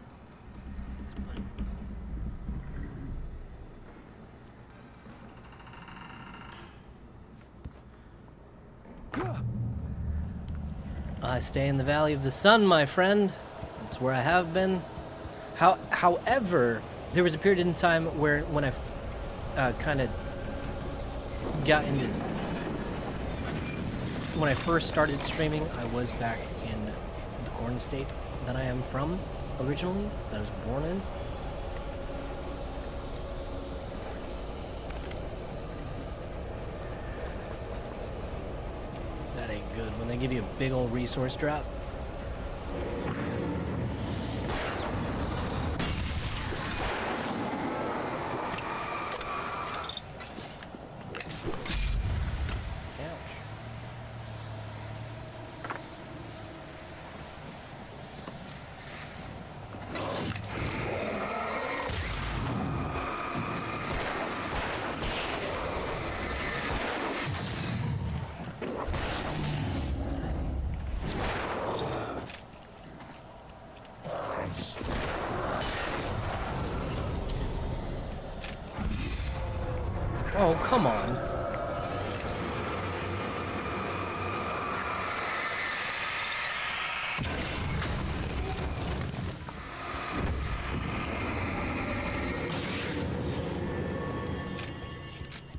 I stay in the Valley of the Sun, my friend. That's where I have been. However, there was a period in time where when I kind of got into... When I first started streaming, I was back in the corn state that I am from originally, that I was born in. That ain't good when they give you a big old resource drop. Oh, come on. They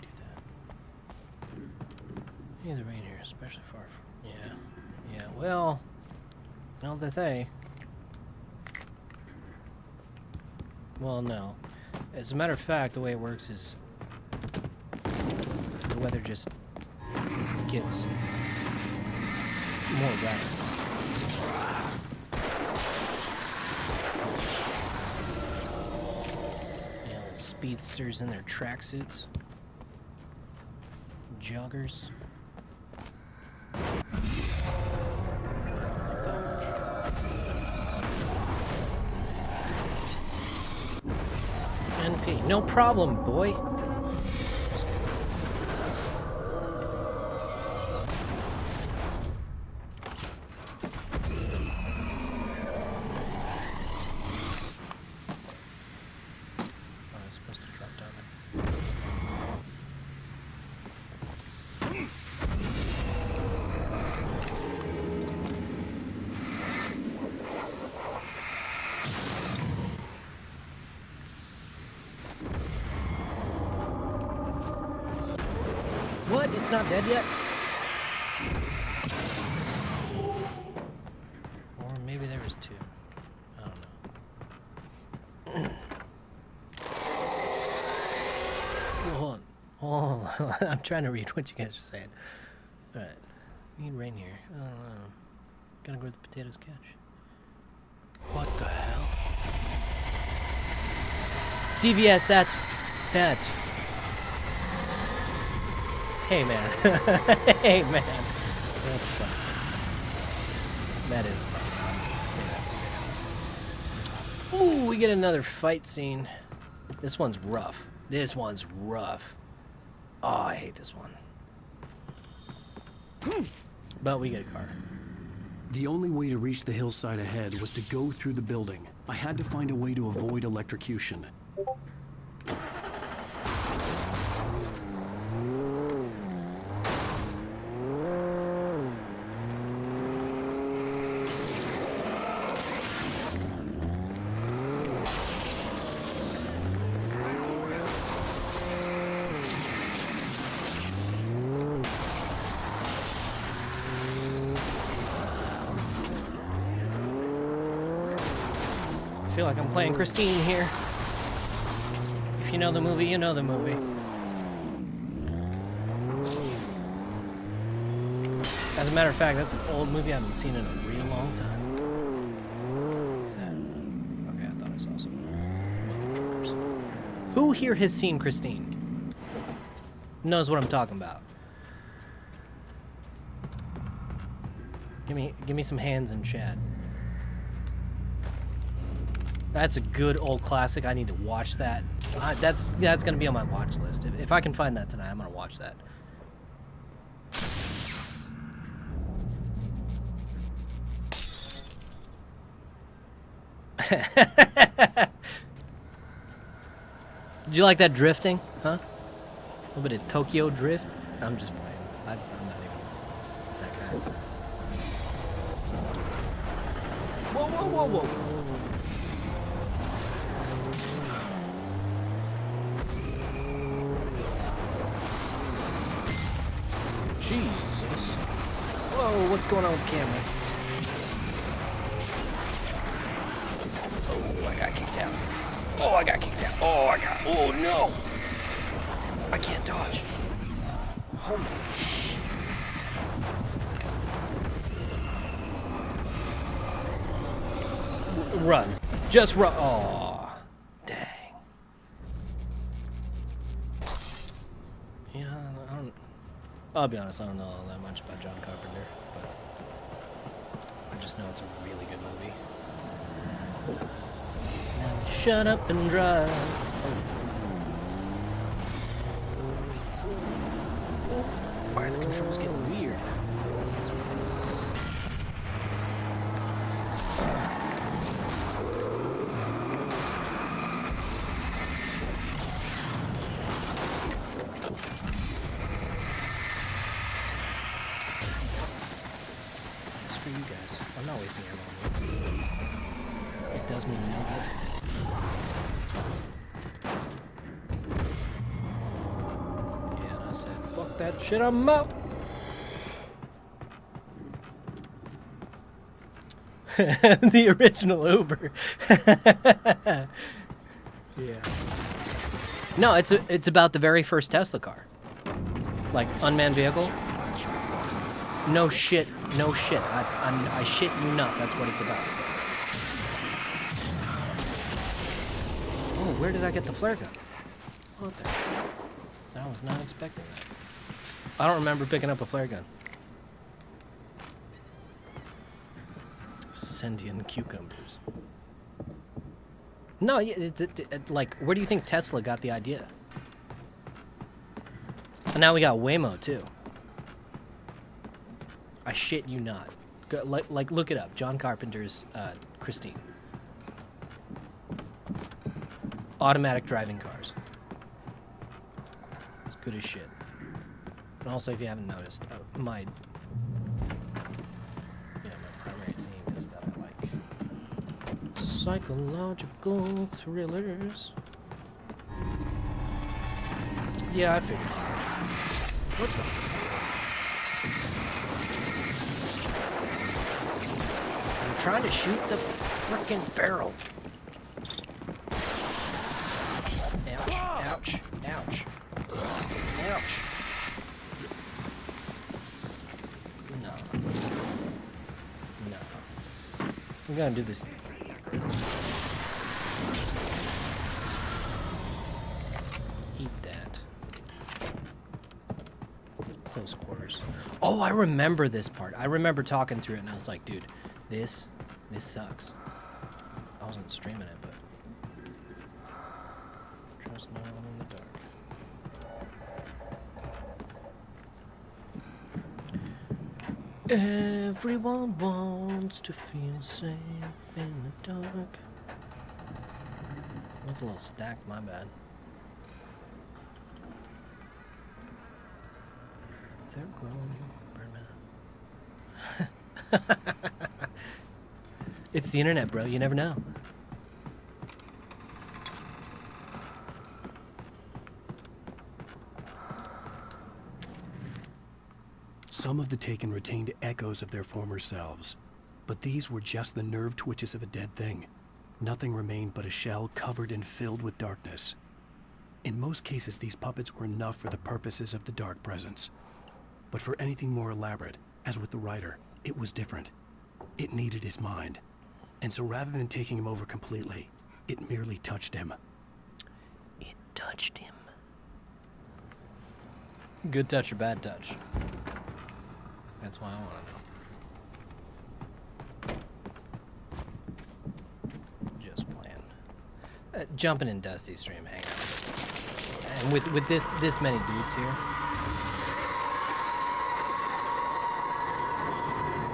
do that. The rain here, especially far from... Yeah. Yeah, well... Not that they... Well, no. As a matter of fact, the way it works is... The weather just gets more rapid. You know, speedsters in their tracksuits, joggers. NP, no problem, boy. What? It's not dead yet? Or maybe there was two. I don't know. Hold on. Hold on. I'm trying to read what you guys are saying. Alright. Need rain here. I don't know. Gotta grow the potatoes catch. What the hell? DVS, that's... Hey, man. Hey, man. That's fun. That is fun. I'm just say that straight out. Ooh, we get another fight scene. This one's rough. This one's rough. Oh, I hate this one. But we get a car. The only way to reach the hillside ahead was to go through the building. I had to find a way to avoid electrocution. I feel like I'm playing Christine here. If you know the movie, you know the movie. As a matter of fact, that's an old movie I haven't seen in a real long time. Okay, I thought I saw some mother truckers. Who here has seen Christine? Knows what I'm talking about. Give me some hands in chat. That's a good old classic. I need to watch that. That's gonna be on my watch list. If I can find that tonight, I'm gonna watch that. Did you like that drifting? Huh? A little bit of Tokyo drift? I'm just playing. I'm not even that guy. Whoa, whoa, whoa, whoa. Jesus. Whoa, what's going on with the camera? Oh, I got kicked out. Oh, I got kicked out. Oh no! I can't dodge. Holy shit. Run. Just run. Oh, dang. Yeah, I'll be honest, I don't know all that much about John Carpenter, but I just know it's a really good movie. Now shut up and drive. Why are the controls getting weird? Screw you guys. I'm not wasting ammo on you. It does me no good. Yeah, and I said, fuck that shit, I'm out. The original Uber. Yeah. No, it's about the very first Tesla car. Like unmanned vehicle. No shit, no shit. I shit you not. That's what it's about. Oh, where did I get the flare gun? What the? I was not expecting that. I don't remember picking up a flare gun. Sentient cucumbers. No, like, where do you think Tesla got the idea? And now we got Waymo too. I shit you not. Go, like, look it up. John Carpenter's Christine. Automatic driving cars. It's good as shit. And also, if you haven't noticed, my primary theme is that I like psychological thrillers. Yeah, I figured. What the? I'm trying to shoot the frickin' barrel. Ouch, ouch, ouch. Ouch. No. No. We're gonna do this. Eat that. close quarters. Oh, I remember this part. I remember talking through it, and I was like, dude, this sucks. I wasn't streaming it, but trust no one in the dark. Everyone wants to feel safe in the dark. Look a little stacked, my bad. Is there growing Birdman? It's the internet, bro. You never know. Some of the Taken retained echoes of their former selves, but these were just the nerve twitches of a dead thing. Nothing remained but a shell covered and filled with darkness. In most cases, these puppets were enough for the purposes of the dark presence. But for anything more elaborate, as with the writer, it was different. It needed his mind. And so rather than taking him over completely, it merely touched him. It touched him. Good touch or bad touch? That's why I want to know. Just playing. Jumping in Dusty's stream, hang out. And with this many dudes here,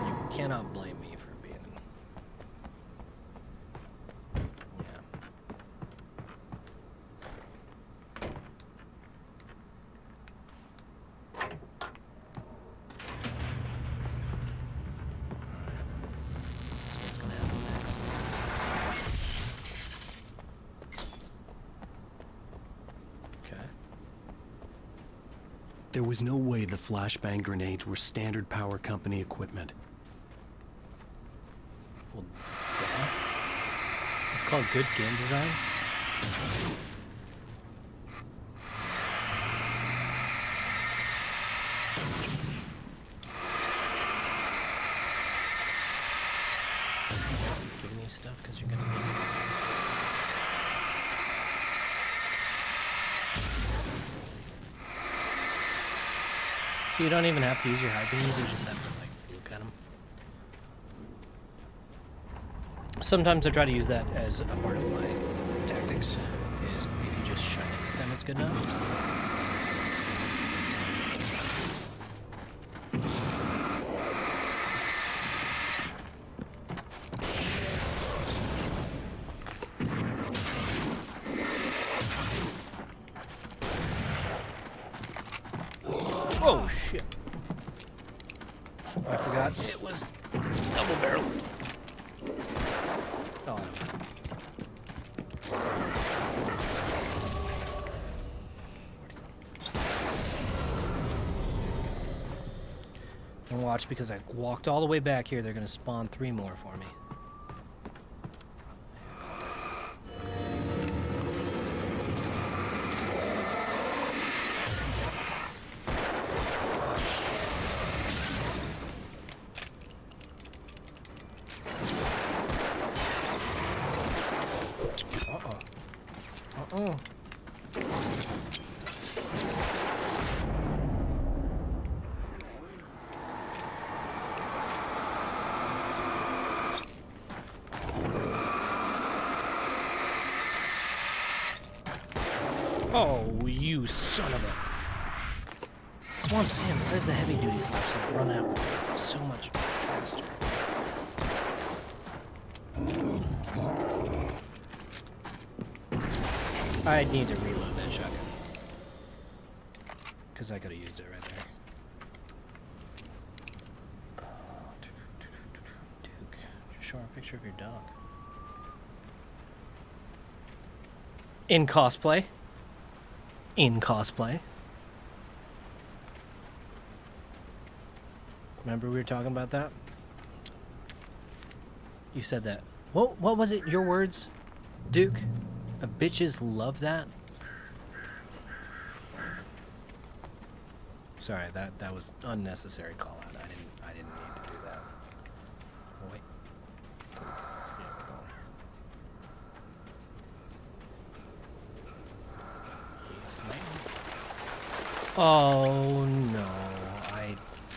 you cannot blame me for being. Yeah. What's gonna happen next? Okay. There was no way the flashbang grenades were standard power company equipment. Well, duh. It's called good game design. Giving you stuff because you're gonna need it. So you don't even have to use your high beams, you just have to like look at them. Sometimes I try to use that as a part of my tactics, is if you just shine it at them, it's good enough. Oh shit. I forgot it was double barrel. Oh, no. And watch, because I walked all the way back here, they're gonna spawn 3 more for me. Oh, you son of a... That's what I'm saying. That's a heavy-duty flashlight. Run out so much faster. I need to reload that shotgun. Because I could have used it right there. Duke, show a picture of your dog. In cosplay. In cosplay. Remember we were talking about that? You said that. What was it? Your words, Duke? Bitches love that? Sorry, that was unnecessary call out. I didn't need to do that. Oh, wait. Yeah, we're going. Oh no.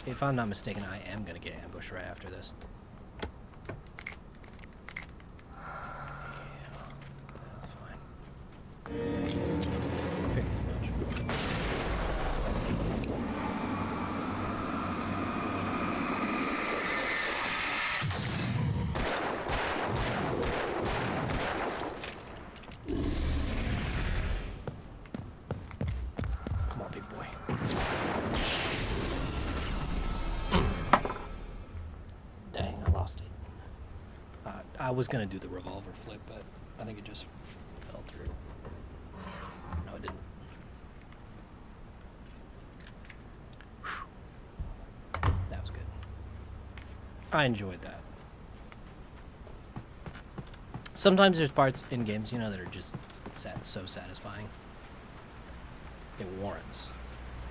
if I'm not mistaken, I am gonna get ambushed right after this. Yeah, fine. Figured as much. Come on, big boy. Dang, I lost it. I was gonna do the revolver flip, but I think it just fell through. No, it didn't. Whew. That was good. I enjoyed that. Sometimes there's parts in games, you know, that are just so satisfying. It warrants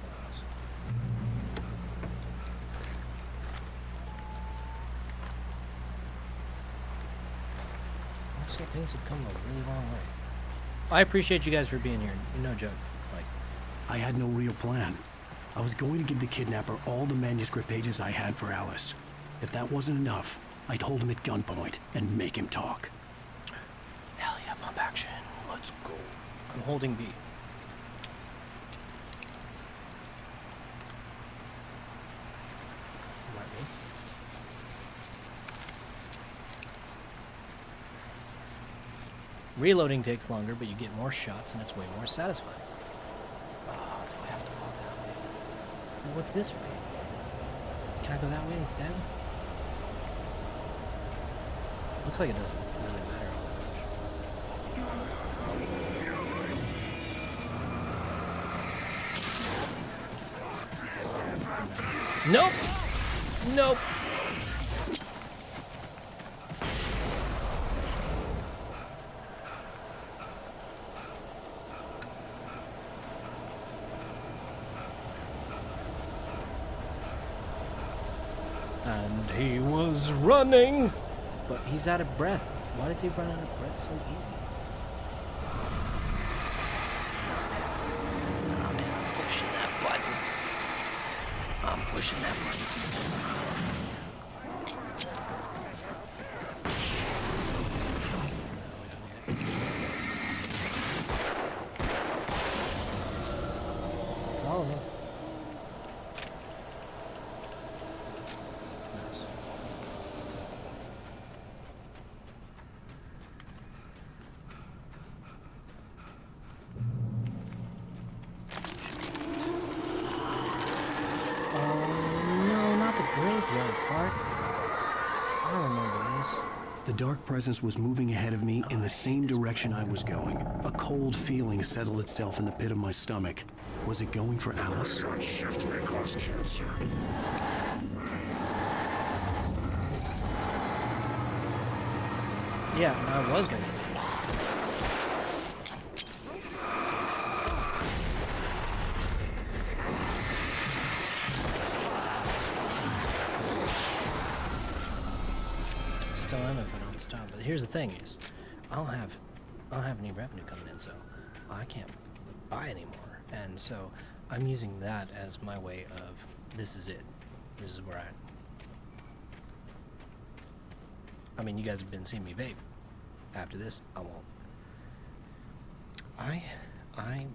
one of those. Also, things have come a really long way. I appreciate you guys for being here. No joke. Like, I had no real plan. I was going to give the kidnapper all the manuscript pages I had for Alice. If that wasn't enough, I'd hold him at gunpoint and make him talk. hell yeah, pump action. Let's go. I'm holding B. Let me. Reloading takes longer, but you get more shots and it's way more satisfying. Oh, do I have to go that way? Well, what's this way? Can I go that way instead? Looks like it doesn't really matter all that much. Nope! Nope! And he was running, but he's out of breath. Why did he run out of breath so easy? Oh man, I'm pushing that button. I'm pushing that button. It's all of them. The dark presence was moving ahead of me in the same direction I was going. A cold feeling settled itself in the pit of my stomach. Was it going for Alice? Shift may cause cancer. Yeah, I was gonna. Still am if I don't stop. But here's the thing: is I don't have any revenue coming in, so I can't buy anymore. And so I'm using that as my way of this is it. This is where I mean, you guys have been seeing me vape. After this, I won't.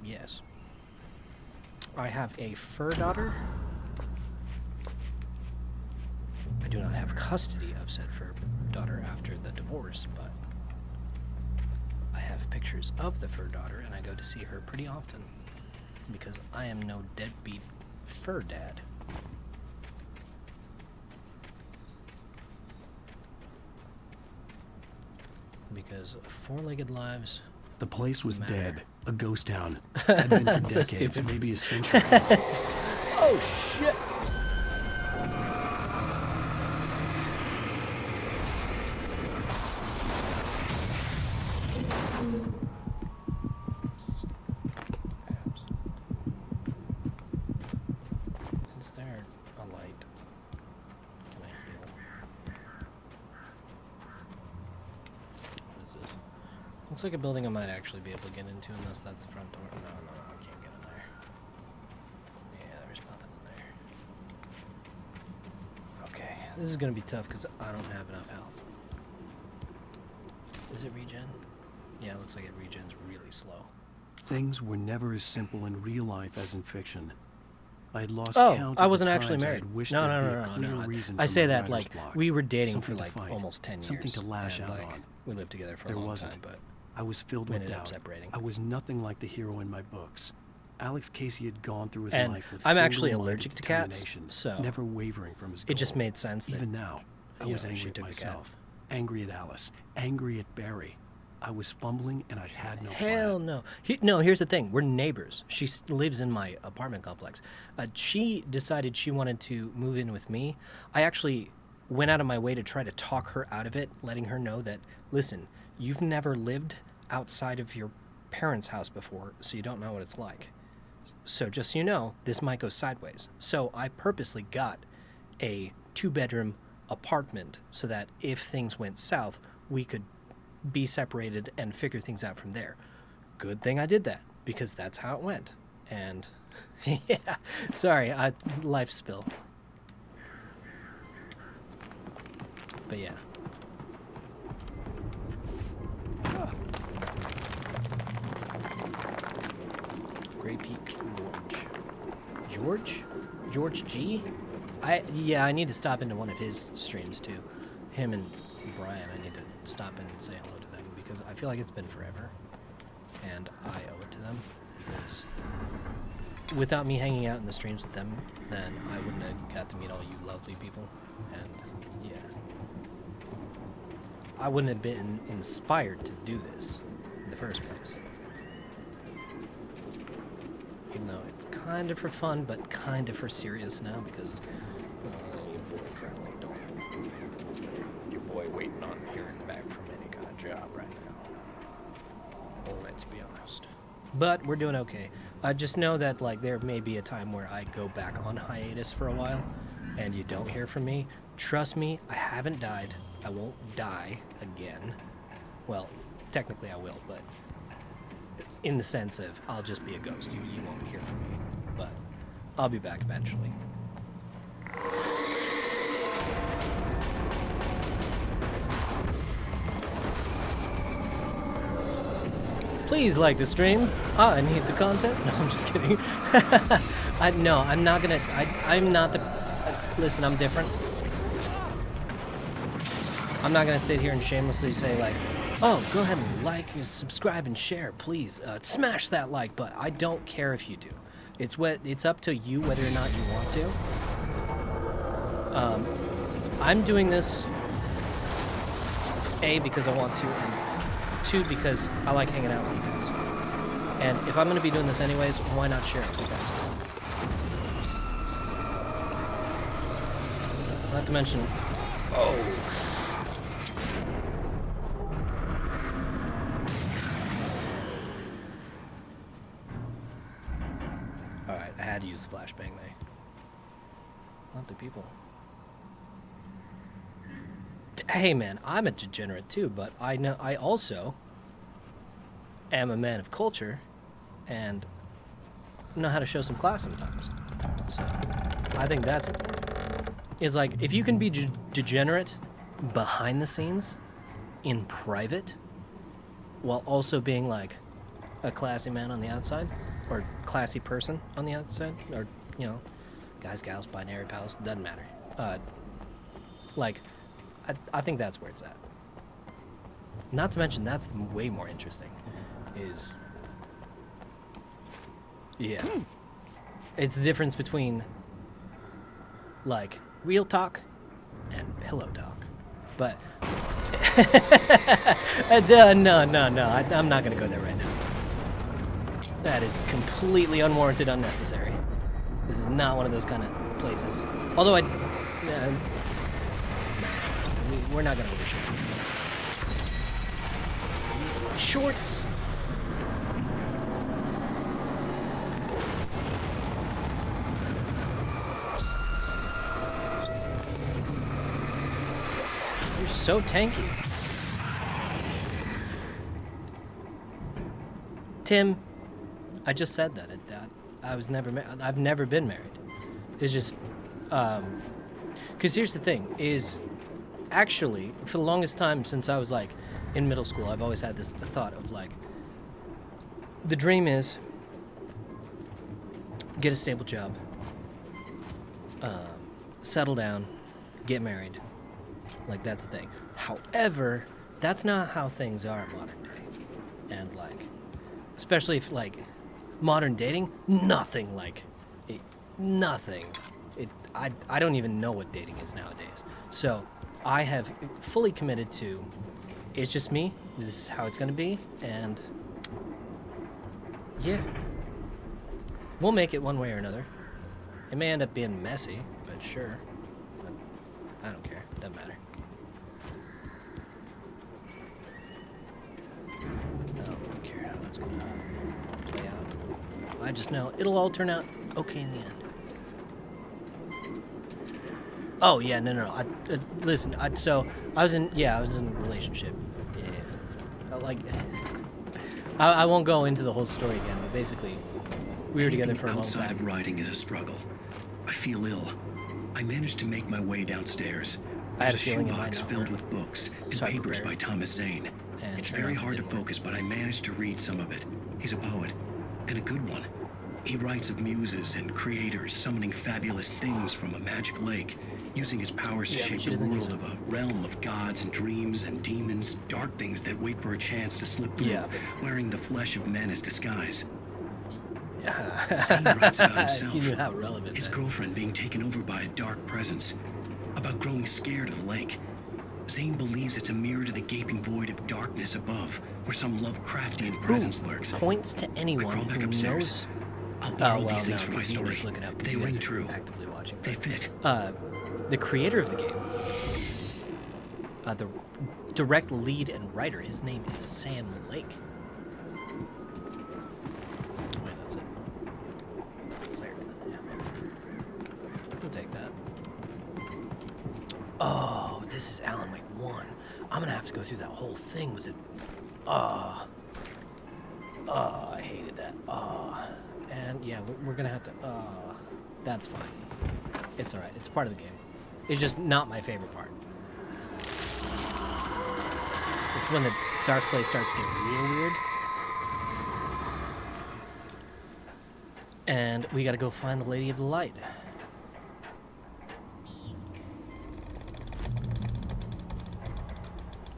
Yes. I have a fur daughter. I do not have custody of said fur daughter after the divorce, but I have pictures of the fur daughter, and I go to see her pretty often because I am no deadbeat fur dad. Because four-legged lives. The place was matter. dead. A ghost town. Had been for So decades, stupid. maybe a century. Oh shit! Is there a light? Can I heal? What is this? Looks like a building I might actually be able to get into unless that's the front door. No, I can't get in there. Yeah, there's nothing in there. This is gonna be tough because I don't have enough health. Is it regen? Yeah, it looks like it regens really slow. Things were never as simple in real life as in fiction. I had lost Oh, count I of wasn't the actually times I married. had wished No, there'd no, be no, a no, clear no. reason I for say my that writer's like block. we were dating Something for to like fight. almost 10 years. Something to lash and, out like, on. We lived together for There a long wasn't. time, but I was filled we with ended up doubt. separating. I was nothing like the hero in my books. Alex Casey had gone through his And life with I'm actually single-minded allergic to cats, determination, so never wavering from his goal. it just made sense that, Even now, I you was know, she angry at took the cat. myself, angry at Alice, angry at Barry. I was fumbling and I had no Hell plan. no. No, here's the thing. We're neighbors. She lives in my apartment complex. She decided she wanted to move in with me. I actually went out of my way to try to talk her out of it, letting her know that, listen, you've never lived outside of your parents' house before, so you don't know what it's like. So just so you know, this might go sideways. So I purposely got a 2-bedroom apartment so that if things went south, we could be separated and figure things out from there. Good thing I did that, because that's how it went. And yeah, sorry, life spill. But yeah. Gray Peak Gorge. George G? Yeah, I need to stop into one of his streams too. Him and Brian, I need to stop in and say hello to them because I feel like it's been forever. And I owe it to them because without me hanging out in the streams with them, then I wouldn't have got to meet all you lovely people. And yeah. I wouldn't have been inspired to do this in the first place. Even though it's kind of for fun, but kind of for serious now because your boy currently don't. Your boy waiting on hearing back from any kind of job right now. Let's be honest. But we're doing okay. Just know that like there may be a time where I go back on hiatus for a while, and you don't hear from me. Trust me, I haven't died. I won't die again. Well, technically I will, but in the sense of I'll just be a ghost. You won't hear from me, but I'll be back eventually. Please like the stream. I need the content. No, I'm just kidding. No, I'm not gonna. I'm not the. Listen, I'm different. I'm not gonna sit here and shamelessly say like, oh, go ahead and like, subscribe, and share, please. Smash that like button. I don't care if you do. It's up to you whether or not you want to. I'm doing this A, because I want to, and 2, because I like hanging out with you guys. And if I'm gonna be doing this anyways, why not share it with you guys? Not to mention, Alright, I had to use the flashbang there. Lovely people. Hey man, I'm a degenerate too, but I also am a man of culture and know how to show some class sometimes. So, I think that's important. It's like, if you can be degenerate behind the scenes, in private, while also being like a classy man on the outside, or classy person on the outside, or, you know, guys, gals, binary pals, doesn't matter. I think that's where it's at. Not to mention, that's way more interesting, is, yeah. It's the difference between, like, real talk and pillow talk. But, no, I'm not gonna go there right now. That is completely unwarranted, unnecessary. This is not one of those kind of places. Although we're not gonna overshare. Shorts. You're so tanky. Tim, I just said that. I've never been married. It's just, Because here's the thing, is actually, for the longest time since I was, like, in middle school, I've always had this thought of, like, the dream is get a stable job, settle down, get married. Like, that's the thing. However, that's not how things are in modern day. And, like, especially if, like, modern dating, nothing like it. Nothing. I don't even know what dating is nowadays. So I have fully committed to, it's just me, this is how it's going to be, and yeah. We'll make it one way or another. It may end up being messy, but sure. But I don't care. Doesn't matter. I don't care how that's going to play out. I just know it'll all turn out okay in the end. Oh yeah, no. Listen. So I was in a relationship. Yeah. I won't go into the whole story again, but basically, we were together for a long time. Outside of writing is a struggle. I feel ill. I managed to make my way downstairs. I had a There's feeling it might shoebox not filled work. with books and So I papers by prepared. Thomas Zane. And It's turned very out it hard to didn't work. focus, but I managed to read some of it. He's a poet, and a good one. He writes of muses and creators summoning fabulous things from a magic lake, using his powers to Yeah, but shape she the doesn't use world it. of a realm of gods and dreams and demons, dark things that wait for a chance to slip through, Yeah, wearing the flesh of men as disguise. but Zane writes about himself, you knew how relevant his that is. girlfriend being taken over by a dark presence, about growing scared of the lake. Zane believes it's a mirror to the gaping void of darkness above, where some Lovecraftian presence lurks. Points to anyone crawl back who upstairs. knows. I'll Oh borrow well, these no, things for my because you can story. just look it up because They you ring guys true. are actively watching. They fit. The creator of the game, the direct lead and writer, his name is Sam Lake. Wait, that's it. Player gun, yeah. We'll take that. Oh, this is Alan Wake 1. I'm gonna have to go through that whole thing. Was it? Oh, I hated that. And yeah, we're gonna have to. That's fine. It's alright. It's part of the game. It's just not my favorite part. It's when the dark place starts getting real weird. And we gotta go find the Lady of the Light.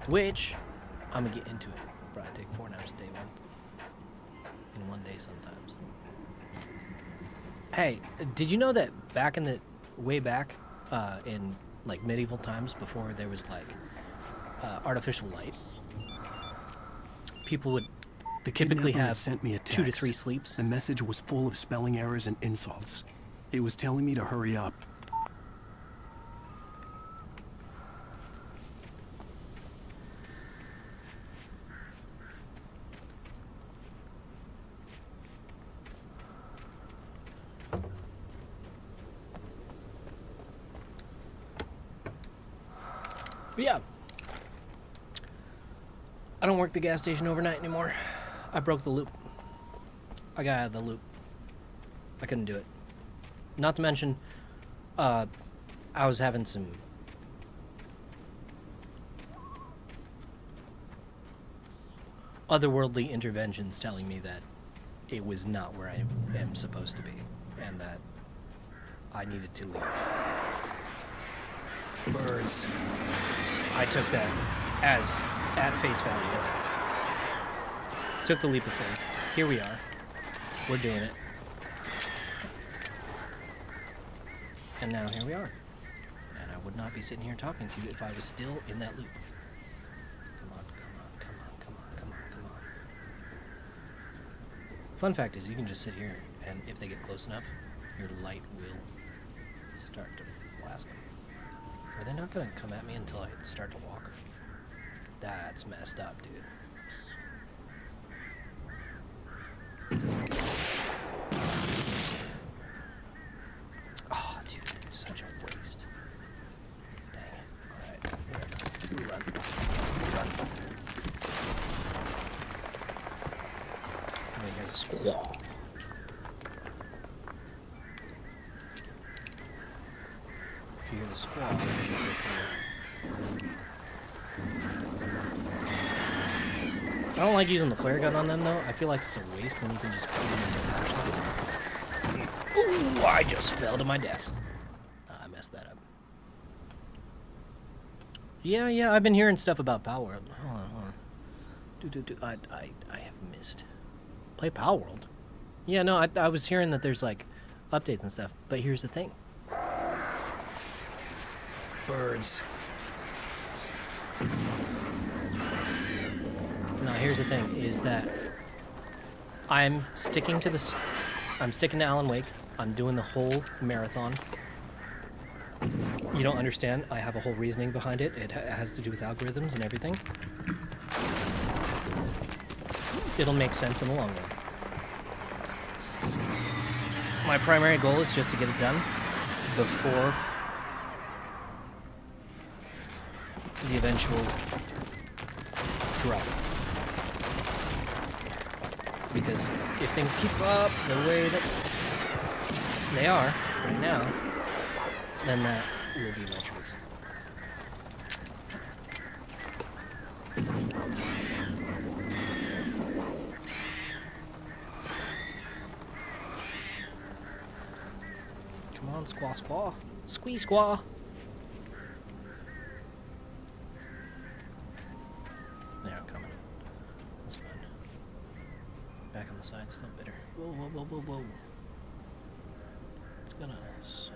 Which, I'm gonna get into it. Probably take 4 hours a day, in one day sometimes. Hey, did you know that back in the, way back, in like medieval times, before there was like artificial light, people would The typically kidnapper had have sent me a 2 to text. 3 sleeps. The message was full of spelling errors and insults. It was telling me to hurry up. But yeah, I don't work the gas station overnight anymore. I broke the loop. I got out of the loop. I couldn't do it. Not to mention, I was having some otherworldly interventions telling me that it was not where I am supposed to be, and that I needed to leave. Birds. I took that as at face value. Took the leap of faith. Here we are. We're doing it. And now here we are. And I would not be sitting here talking to you if I was still in that loop. Come on, come on. Fun fact is, you can just sit here, and if they get close enough, your light will start to blast them. Are they not gonna come at me until I start to walk? That's messed up, dude. Oh, dude, it's such a waste. Dang it. Alright, whatever. Run. I'm gonna hear the squall. If you hear the squad. I don't like using the flare gun on them though. I feel like it's a waste when you can just put them in the flashlight. Ooh, I just fell to my death. I messed that up. Yeah, I've been hearing stuff about Power World. Hold on. I have missed. Play Power World? Yeah, no, I was hearing that there's like updates and stuff, but here's the thing. Birds. No, here's the thing, is that I'm sticking to this. I'm sticking to Alan Wake. I'm doing the whole marathon. You don't understand. I have a whole reasoning behind it. It has to do with algorithms and everything. It'll make sense in the long run. My primary goal is just to get it done before the eventual drop. Because if things keep up the way that they are right now, then that will be my truth. Come on, squaw, squaw. Squee, squaw. There, I'm coming. That's fine. Back on the side, still bitter. Whoa. It's gonna suck.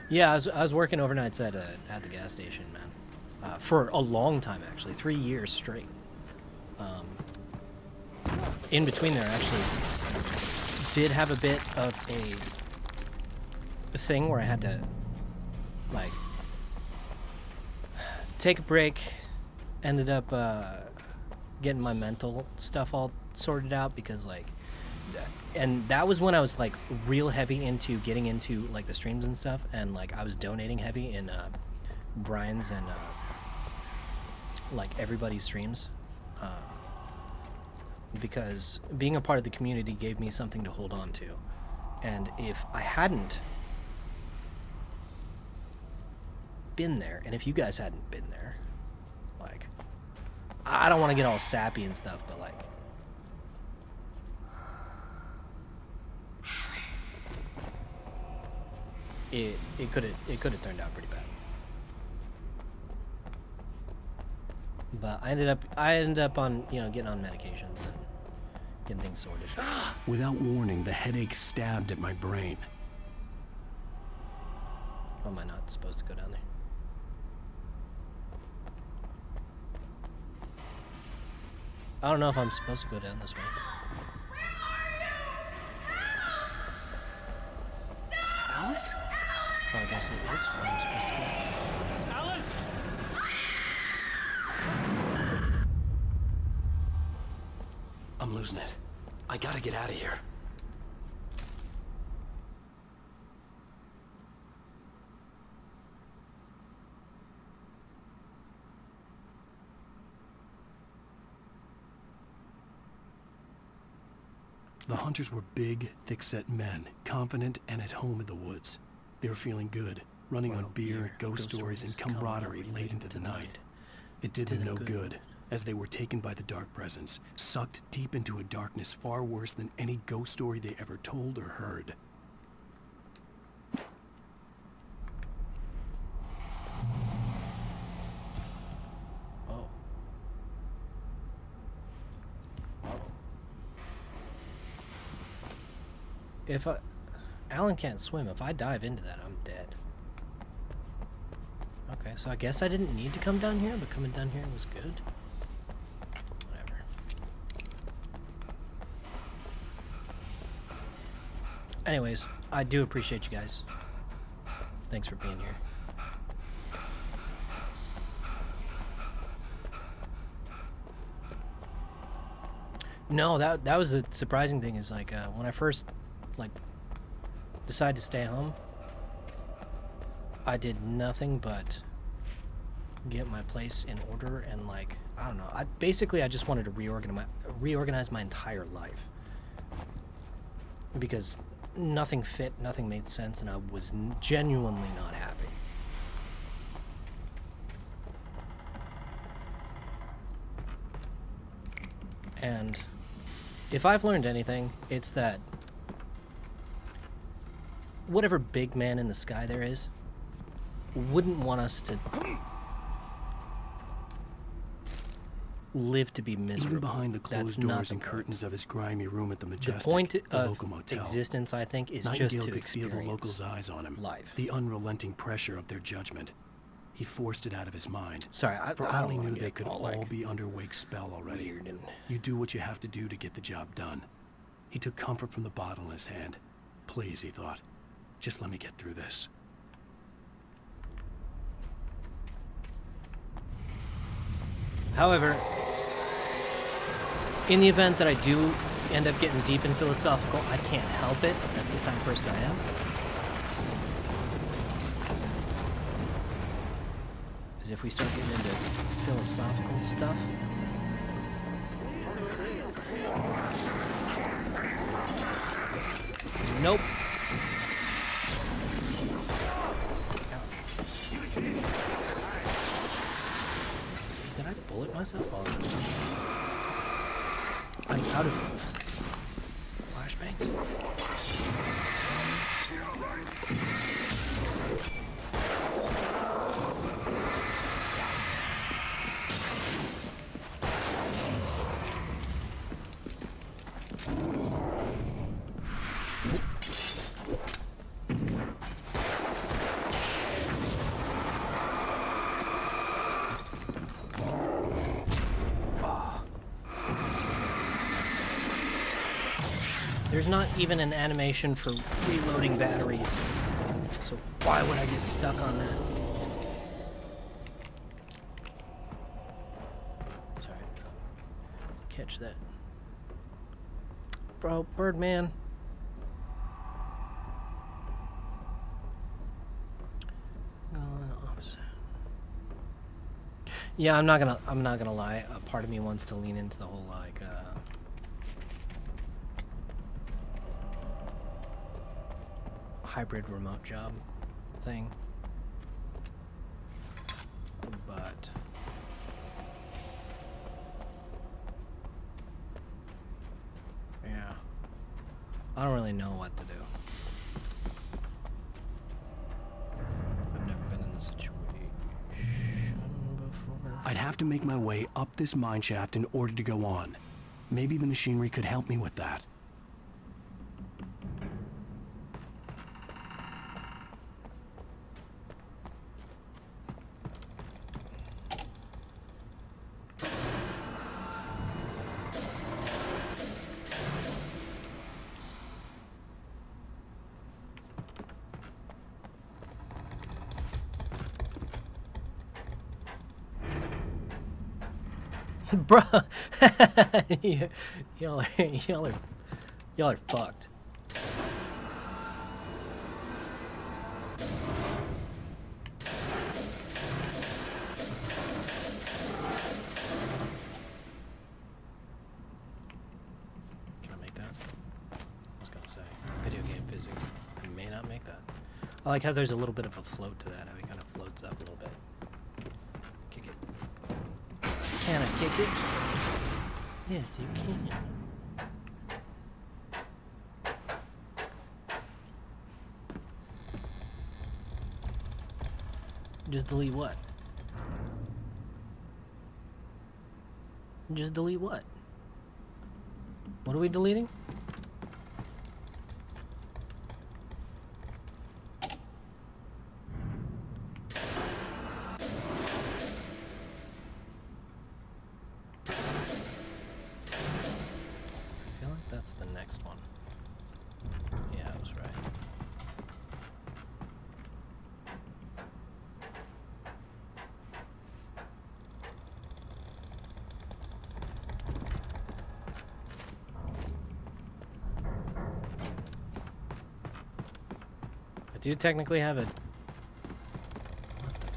Yeah, I was working overnights at the gas station, man. For a long time, actually, 3 years straight. In between there, I actually did have a bit of a thing where I had to, like, take a break. Ended up getting my mental stuff all sorted out because, like, and that was when I was, like, real heavy into getting into, like, the streams and stuff, and, like, I was donating heavy in Brian's and like everybody's streams, because being a part of the community gave me something to hold on to. And if I hadn't been there, and if you guys hadn't been there, like, I don't want to get all sappy and stuff, but like, it could have turned out pretty bad. But I ended up on, you know, getting on medications and getting things sorted. Without warning, the headache stabbed at my brain. Or am I not supposed to go down there? I don't know if I'm supposed to go down this way. Alice? Oh, I guess it is where I'm supposed to go. Alice? I'm losing it. I gotta get out of here. The hunters were big, thick-set men, confident and at home in the woods. They were feeling good, running on beer, ghost stories, and camaraderie late into the night. It did them no good, as they were taken by the dark presence, sucked deep into a darkness far worse than any ghost story they ever told or heard. Oh. If Alan can't swim. If I dive into that, I'm dead. Okay, so I guess I didn't need to come down here, but coming down here was good. Whatever. Anyways, I do appreciate you guys. Thanks for being here. No, that was a surprising thing, is like when I first like decided to stay home, I did nothing but get my place in order and, like, I don't know. Basically, I just wanted to reorganize my entire life. Because nothing fit, nothing made sense, and I was genuinely not happy. And if I've learned anything, it's that whatever big man in the sky there is wouldn't want us to live to be miserable. Even behind the closed doors and curtains of his grimy room at the Majestic, the point of local motel, existence, I think, is just Nightingale to could feel experience the locals' eyes on him, life. the unrelenting pressure of their judgment. He forced it out of his mind. Sorry, For I all he don't knew, wanna they get could all, all like, be under Wake's spell already. weird and- You do what you have to do to get the job done. He took comfort from the bottle in his hand. Please, he thought, just let me get through this. However, in the event that I do end up getting deep and philosophical, I can't help it. That's the kind of person I am. Because if we start getting into philosophical stuff... Nope. Did I bullet myself? Oh, I'm out of flashbangs. There's not even an animation for reloading batteries, so why would I get stuck on that? Sorry. Catch that. Bro, Birdman. Going opposite. Yeah, I'm not gonna lie. A part of me wants to lean into the whole like hybrid remote job thing, but yeah, I don't really know what to do. I've never been in this situation before. I'd have to make my way up this mine shaft in order to go on. Maybe the machinery could help me with that. Bruh, y'all are fucked. Can I make that? I was gonna say video game physics. I may not make that. I like how there's a little bit of a float to that. How it kind of floats up a little bit. Kick it. Can I kick it? Yes, you can. Just delete what? Just delete what? What are we deleting? That's the next one. Yeah, I was right. I do technically have it. What the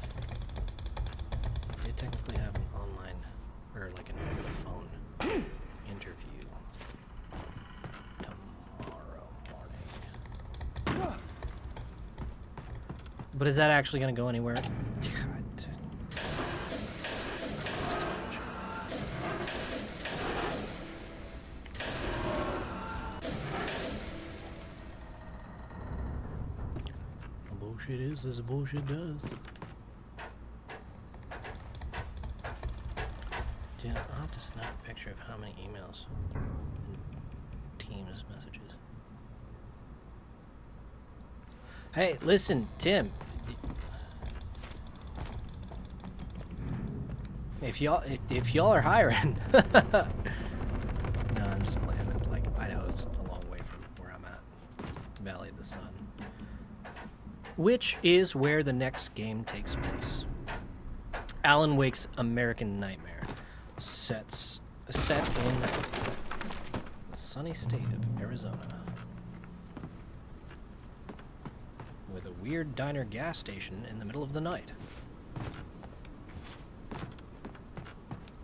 technically have an online, or like an over the phone interview tomorrow morning. But is that actually going to go anywhere? God. Bullshit is as bullshit does. Dude, I'll have to snap a picture of how many emails and Teams messages. Hey, listen, Tim. If y'all are hiring. No, I'm just playing it. Like, Idaho's a long way from where I'm at. Valley of the Sun. Which is where the next game takes place. Alan Wake's American Nightmare. Set in the sunny state of Arizona. With a weird diner gas station in the middle of the night.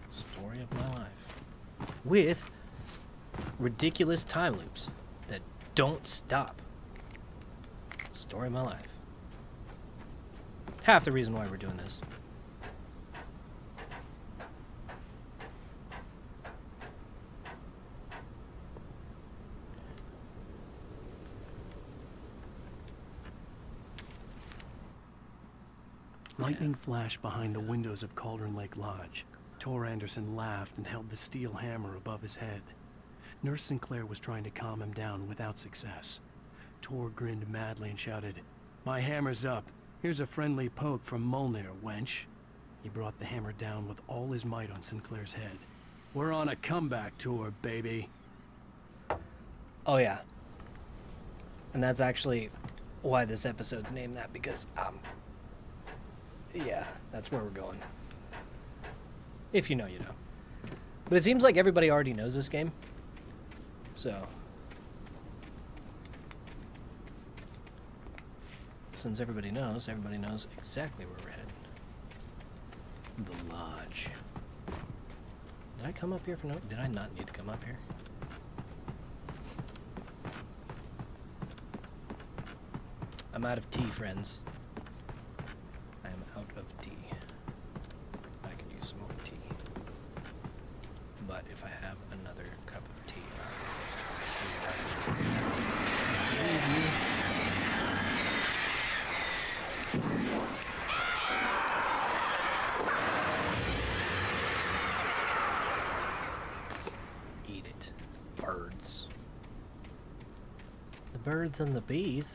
Story of my life. With ridiculous time loops that don't stop. Story of my life. Half the reason why we're doing this. Lightning flashed behind the windows of Cauldron Lake Lodge. Tor Anderson laughed and held the steel hammer above his head. Nurse Sinclair was trying to calm him down without success. Tor grinned madly and shouted, "My hammer's up. Here's a friendly poke from Molnir, wench." He brought the hammer down with all his might on Sinclair's head. "We're on a comeback tour, baby." Oh yeah. And that's actually why this episode's named that, because yeah, that's where we're going. If you know, you know. But it seems like everybody already knows this game. So since everybody knows exactly where we're headed. The Lodge. Did I come up here for no? Did I not need to come up here? I'm out of tea, friends. I am out of tea. I could use some more tea. But if I have another cup of tea, eat it. Birds. The birds and the bees.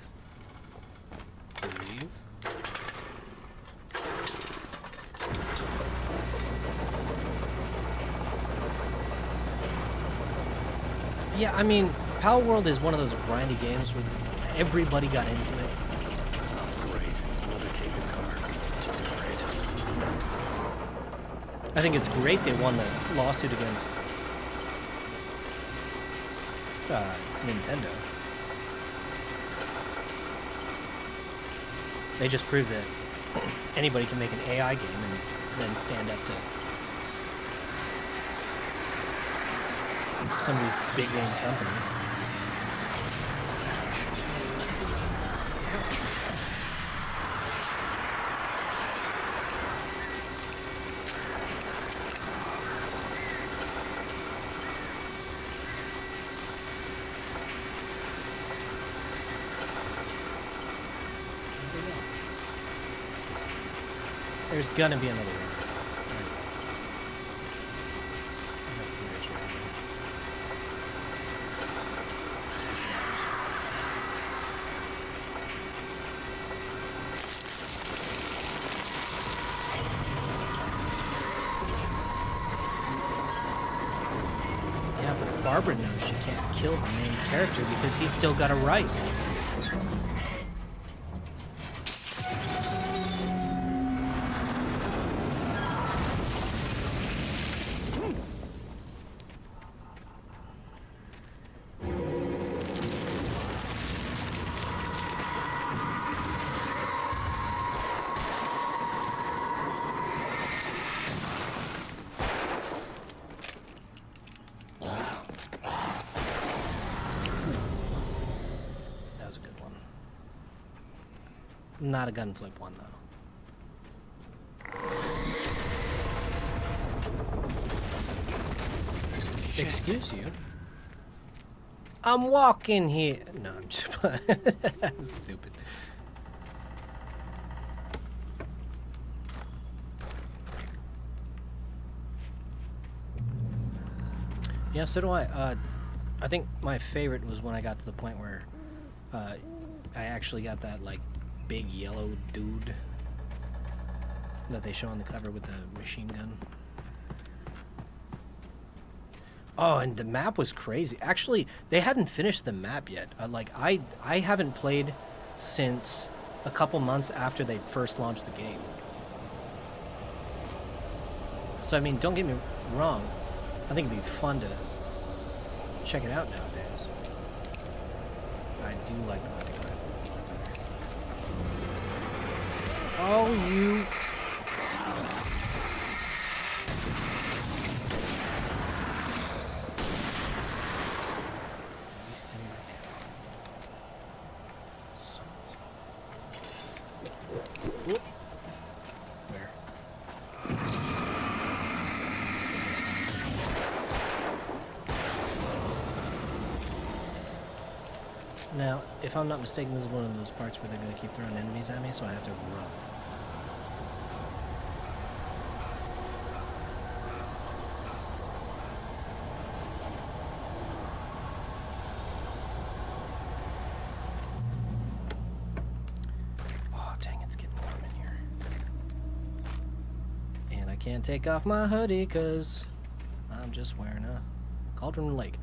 Believe. Yeah, I mean, Power World is one of those grindy games where everybody got into it. Oh, great. Another cable car. Just great. I think it's great they won the lawsuit against Nintendo. They just proved that anybody can make an AI game and then stand up to some of these big name companies. There's gonna be another one. Yeah, but Barbara knows she can't kill the main character because he's still got a right. Not a gun flip one, though. Excuse you? I'm walking here. No, I'm just that's stupid. Yeah, so do I. I think my favorite was when I got to the point where I actually got that, like, big yellow dude that they show on the cover with the machine gun. Oh, and the map was crazy. Actually, they hadn't finished the map yet. I haven't played since a couple months after they first launched the game. So, I mean, don't get me wrong. I think it'd be fun to check it out nowadays. I do like the hunting rifle better. Oh, you... Now, if I'm not mistaken, this is one of those parts where they're going to keep throwing enemies at me, so I have to run. Oh, dang, it's getting warm in here. And I can't take off my hoodie because I'm just wearing a Cauldron Lake.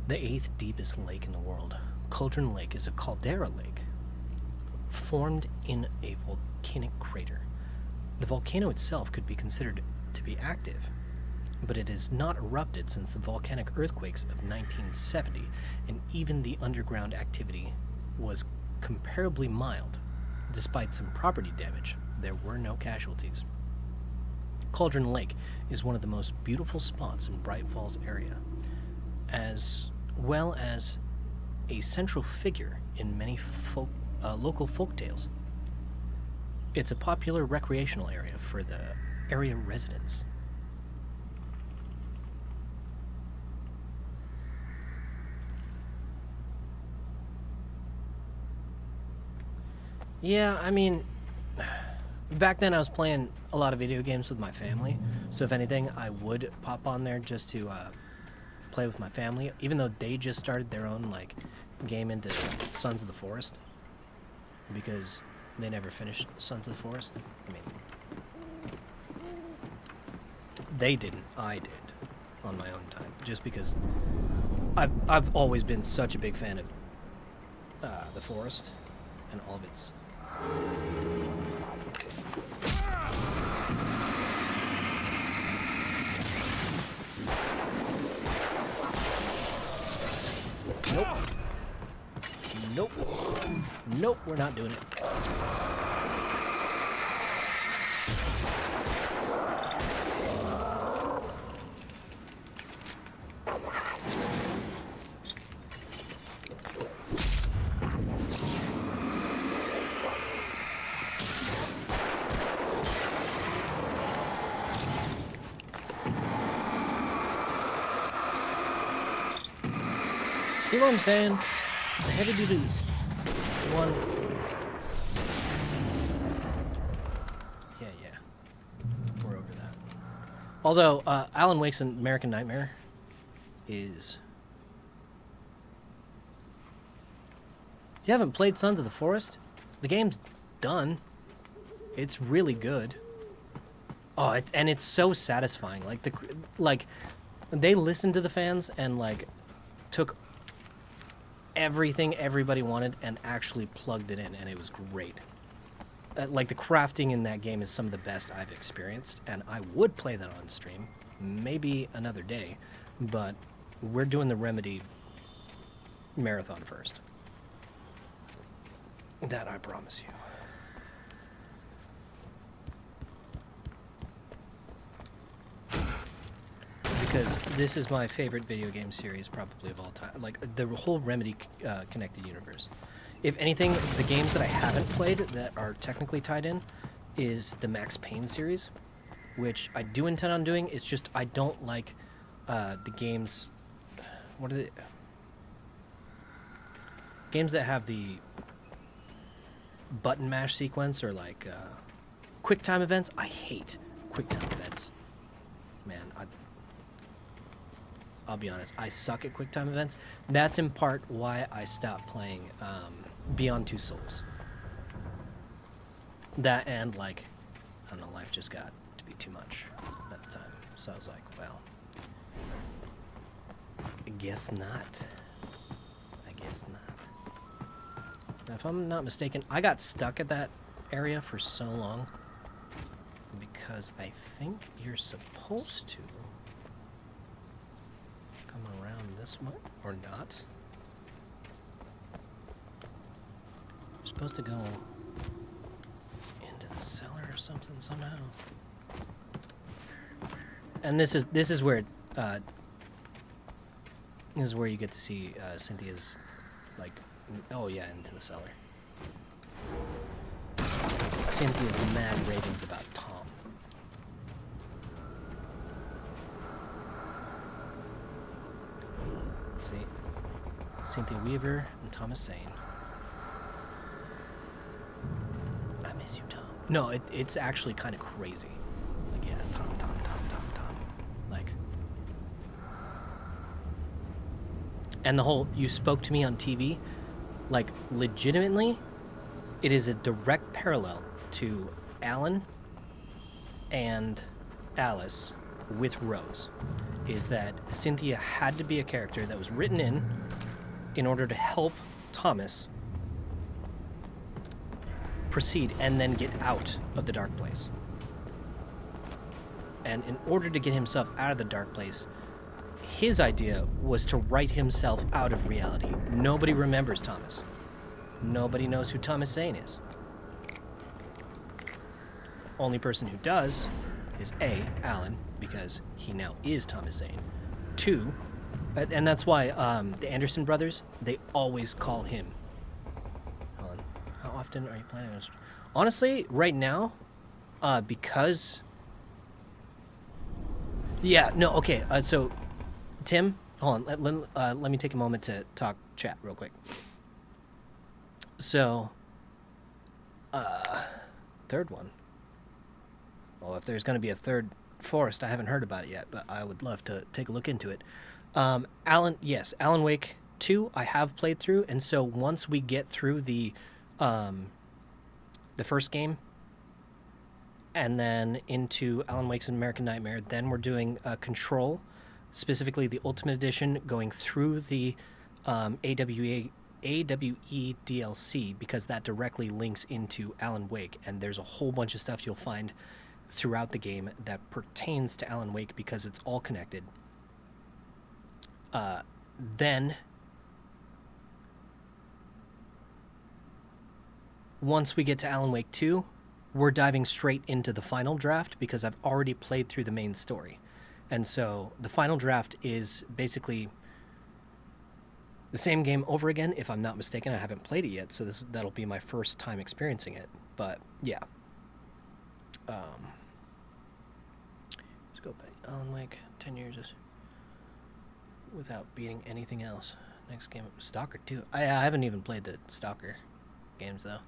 The 8th deepest lake in the world. Cauldron Lake is a caldera lake formed in a volcanic crater. The volcano itself could be considered to be active, but it has not erupted since the volcanic earthquakes of 1970, and even the underground activity was comparably mild. Despite some property damage, there were no casualties. Cauldron Lake is one of the most beautiful spots in Bright Falls area, as well as a central figure in many local folk tales. It's a popular recreational area for the area residents. Yeah, I mean, back then I was playing a lot of video games with my family, so if anything, I would pop on there just to play with my family, even though they just started their own, like, game into Sons of the Forest, because they never finished Sons of the Forest. I mean, they didn't, I did, on my own time, just because I've always been such a big fan of the Forest and all of its... Nope. Nope. Nope, we're not doing it. See what I'm saying? The heavy duty one. Yeah. We're over that. Although, Alan Wake's American Nightmare is... You haven't played Sons of the Forest? The game's done. It's really good. Oh, and it's so satisfying. Like, they listened to the fans and, like, took everything everybody wanted and actually plugged it in, and it was great. Like, the crafting in that game is some of the best I've experienced, and I would play that on stream, maybe another day, but we're doing the Remedy marathon first. That I promise you. Because this is my favorite video game series probably of all time. Like, the whole Remedy connected universe If anything, the games that I haven't played that are technically tied in is the Max Payne series, which I do intend on doing. It's just I don't like the games. What are the games that have the button mash sequence or like quick time events? I hate quick time events. Man, I'll be honest, I suck at quick time events. That's in part why I stopped playing Beyond Two Souls. That and like, I don't know, life just got to be too much at the time. So I was like, well, I guess not. I guess not. Now, if I'm not mistaken, I got stuck at that area for so long because I think you're supposed to come around this way, or not. You're supposed to go into the cellar or something somehow. And this is where you get to see Cynthia's, like, oh yeah, into the cellar. Cynthia's mad ravings about Tom. See? Cynthia Weaver and Thomas Zane. I miss you, Tom. No, it's actually kind of crazy. Like, yeah, Tom. Like, and the whole, you spoke to me on TV, like, legitimately, it is a direct parallel to Alan and Alice with Rose. Is that Cynthia had to be a character that was written in order to help Thomas proceed and then get out of the dark place. And in order to get himself out of the dark place, his idea was to write himself out of reality. Nobody remembers Thomas. Nobody knows who Thomas Zane is. Only person who does is A, Alan, because he now is Thomas Zane. 2, and that's why the Anderson brothers, they always call him. Hold on. How often are you planning on? Honestly, right now, because. Yeah, no, okay. So, Tim, hold on. Let me take a moment to talk chat real quick. So, third one. Well, if there's going to be a third Forest, I haven't heard about it yet, but I would love to take a look into it. Alan Wake 2, I have played through, and so once we get through the first game, and then into Alan Wake's American Nightmare, then we're doing Control, specifically the Ultimate Edition, going through the AWE DLC, because that directly links into Alan Wake, and there's a whole bunch of stuff you'll find throughout the game that pertains to Alan Wake because it's all connected. Then, once we get to Alan Wake 2, we're diving straight into the final draft because I've already played through the main story. And so the final draft is basically the same game over again, if I'm not mistaken. I haven't played it yet, so that'll be my first time experiencing it. But, yeah. Let's go back. Alan Wake, 10 years without beating anything else. Next game, Stalker 2. I haven't even played the Stalker games, though.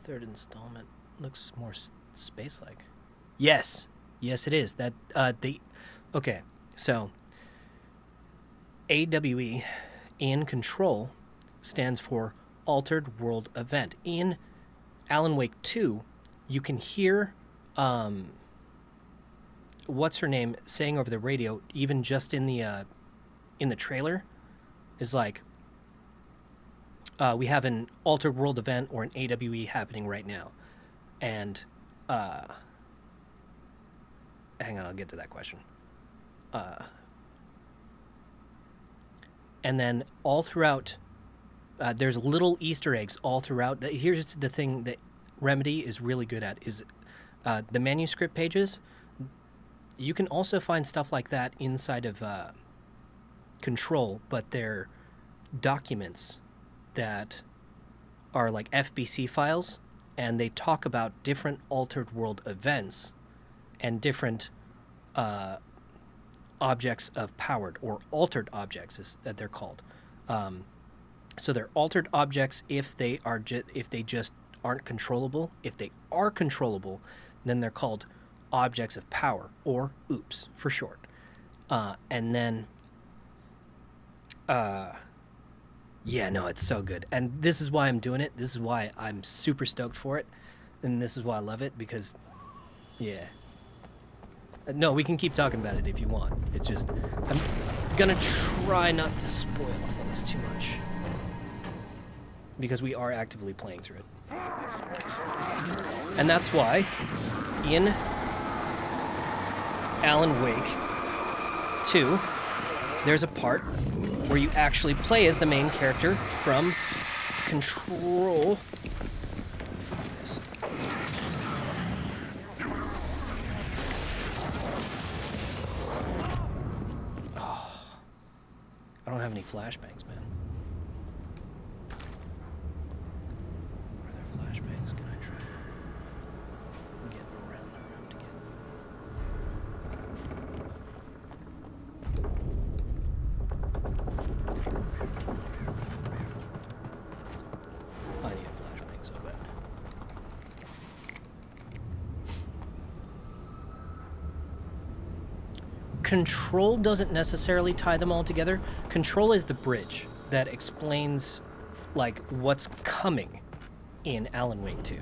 Third installment looks more space-like. Yes, it is. That okay. So AWE in Control stands for Altered World Event. In Alan Wake 2, you can hear what's her name saying over the radio, even just in the trailer, is like, we have an Altered World Event or an AWE happening right now. And, hang on, I'll get to that question. And then all throughout, there's little Easter eggs all throughout. Here's the thing that Remedy is really good at, is the manuscript pages, You can also find stuff like that inside of Control, but they're documents that are like FBC files, and they talk about different altered world events and different objects of power, or altered objects as that they're called. So they're altered objects if they are if they just aren't controllable. If they are controllable, then they're called objects of power, or OOPS for short. And then, yeah, no, it's so good. And this is why I'm doing it. This is why I'm super stoked for it. And this is why I love it, because, yeah. No, we can keep talking about it if you want. It's just, I'm gonna try not to spoil things too much, because we are actively playing through it. And that's why in Alan Wake 2, there's a part where you actually play as the main character from Control. Oh, I don't have any flashbangs, man. Are there flashbangs? Can I try to get around to get? I need a flashbang so bad. Control doesn't necessarily tie them all together. Control is the bridge that explains, like, what's coming in Alan Wake 2.